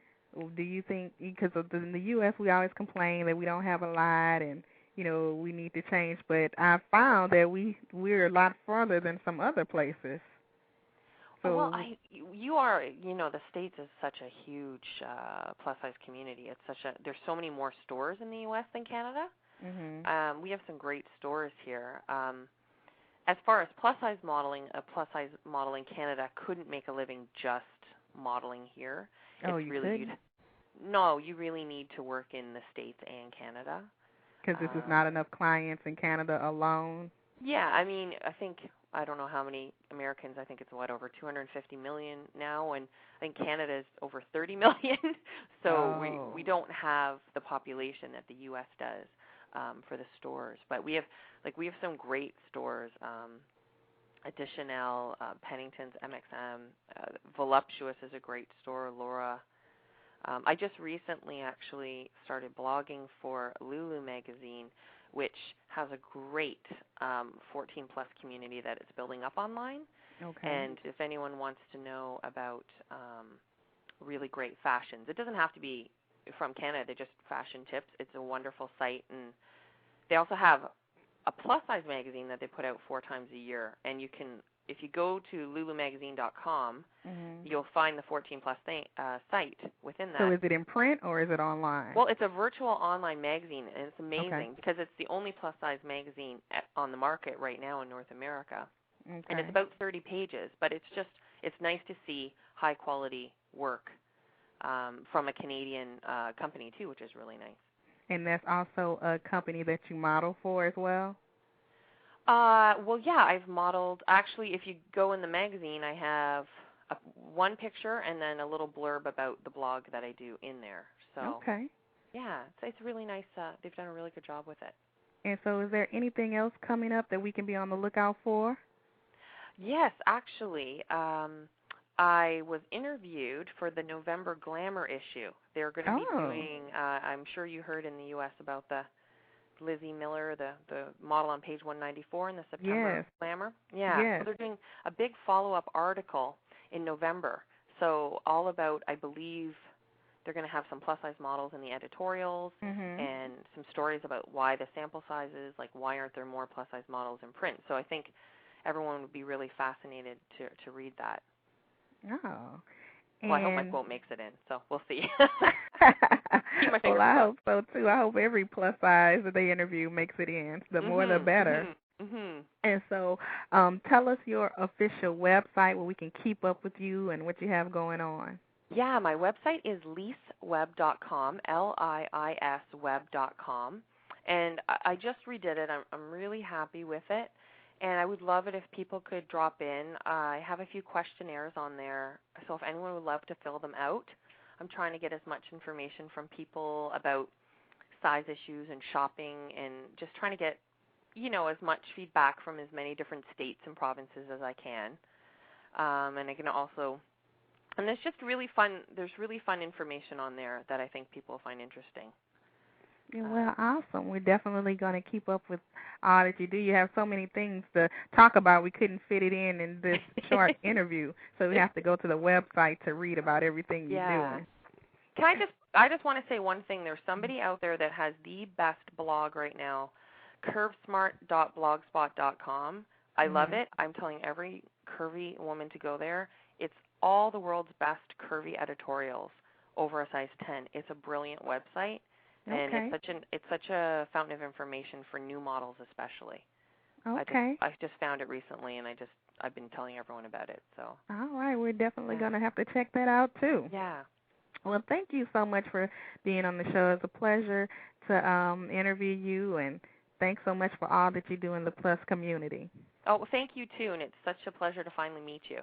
S2: Do you think, because in the U.S. we always complain that we don't have a lot and, we need to change, but I found that we're a lot further than some other places. So,
S5: well, you are, the States is such a huge plus-size community. There's so many more stores in the U.S. than Canada. We have some great stores here. As far as plus-size modeling, a plus-size model in Canada couldn't make a living just modeling here.
S2: Oh, you couldn't?
S5: No, you really need to work in the States and Canada.
S2: Because this is not enough clients in Canada alone?
S5: Yeah, I don't know how many Americans, I think it's over 250 million now, and I think Canada is over 30 million. So we don't have the population that the U.S. does for the stores. But we have some great stores, Additional, Pennington's, MXM, Voluptuous is a great store, Laura. I just recently actually started blogging for Lulu magazine, which has a great 14-plus community that it's building up online.
S2: Okay.
S5: And if anyone wants to know about really great fashions, it doesn't have to be from Canada, they're just fashion tips. It's a wonderful site. And they also have a plus-size magazine that they put out 4 times a year. And you can, if you go to lulumagazine.com, you'll find the 14-plus site within that.
S2: So is it in print or is it online?
S5: Well, it's a virtual online magazine, and it's amazing because it's the only plus-size magazine on the market right now in North America.
S2: Okay.
S5: And it's about 30 pages, but it's nice to see high-quality work from a Canadian company, too, which is really nice.
S2: And that's also a company that you model for as well?
S5: Well, yeah, I've modeled. Actually, if you go in the magazine, I have one picture and then a little blurb about the blog that I do in there. So,
S2: okay.
S5: Yeah, it's really nice. They've done a really good job with it.
S2: And so is there anything else coming up that we can be on the lookout for?
S5: Yes, actually. I was interviewed for the November Glamour issue. They're going to be doing, I'm sure you heard in the U.S. about the Lizzie Miller, the model on page 194 in the September Glamour. Yeah,
S2: yes.
S5: So they're doing a big follow-up article in November. So all about, I believe, they're going to have some plus-size models in the editorials and some stories about why the sample sizes, like why aren't there more plus-size models in print. So I think everyone would be really fascinated to read that.
S2: Oh.
S5: Well, I hope my quote makes it in, so we'll see. Keep my fingers
S2: well, I
S5: crossed.
S2: hope so, too. I hope every plus size that they interview makes it in. The more, the better. And so tell us your official website where we can keep up with you and what you have going on.
S5: Yeah, my website is liisweb.com, Liis web.com. And I just redid it. I'm really happy with it. And I would love it if people could drop in. I have a few questionnaires on there, so if anyone would love to fill them out. I'm trying to get as much information from people about size issues and shopping and just trying to get, as much feedback from as many different states and provinces as I can. And I can also, and there's just really fun information on there that I think people will find interesting.
S2: Yeah, well, awesome. We're definitely going to keep up with all that you do. You have so many things to talk about. We couldn't fit it in this short interview, so we have to go to the website to read about everything you're doing.
S5: I just want to say one thing. There's somebody out there that has the best blog right now, curvesmart.blogspot.com. I love it. I'm telling every curvy woman to go there. It's all the world's best curvy editorials over a size 10. It's a brilliant website. And it's such a fountain of information for new models especially.
S2: Okay.
S5: I just found it recently, and I've been telling everyone about it. So.
S2: All right, we're definitely going to have to check that out too.
S5: Yeah.
S2: Well, thank you so much for being on the show. It's a pleasure to interview you, and thanks so much for all that you do in the Plus community.
S5: Oh, well, thank you too, and it's such a pleasure to finally meet you.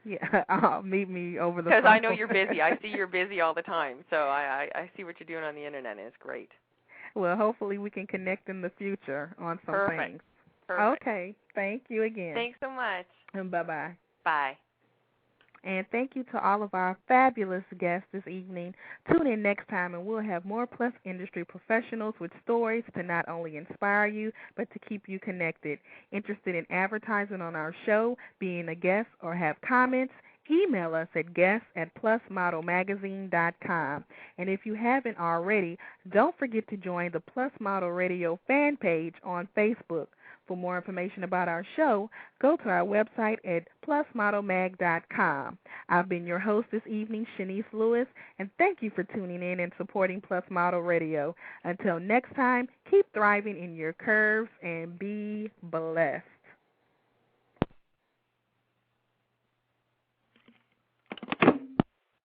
S2: Yeah, meet me over the phone.
S5: Because I know you're busy. I see you're busy all the time. So I see what you're doing on the Internet, and it's great.
S2: Well, hopefully we can connect in the future on some things.
S5: Perfect.
S2: Okay. Thank you again.
S5: Thanks so much.
S2: And bye-bye.
S5: Bye.
S2: And thank you to all of our fabulous guests this evening. Tune in next time, and we'll have more Plus industry professionals with stories to not only inspire you, but to keep you connected. Interested in advertising on our show, being a guest, or have comments? Email us at guests@plusmodelmagazine.com. And if you haven't already, don't forget to join the Plus Model Radio fan page on Facebook. For more information about our show, go to our website at plusmodelmag.com. I've been your host this evening, Chenese Lewis, and thank you for tuning in and supporting Plus Model Radio. Until next time, keep thriving in your curves and be blessed.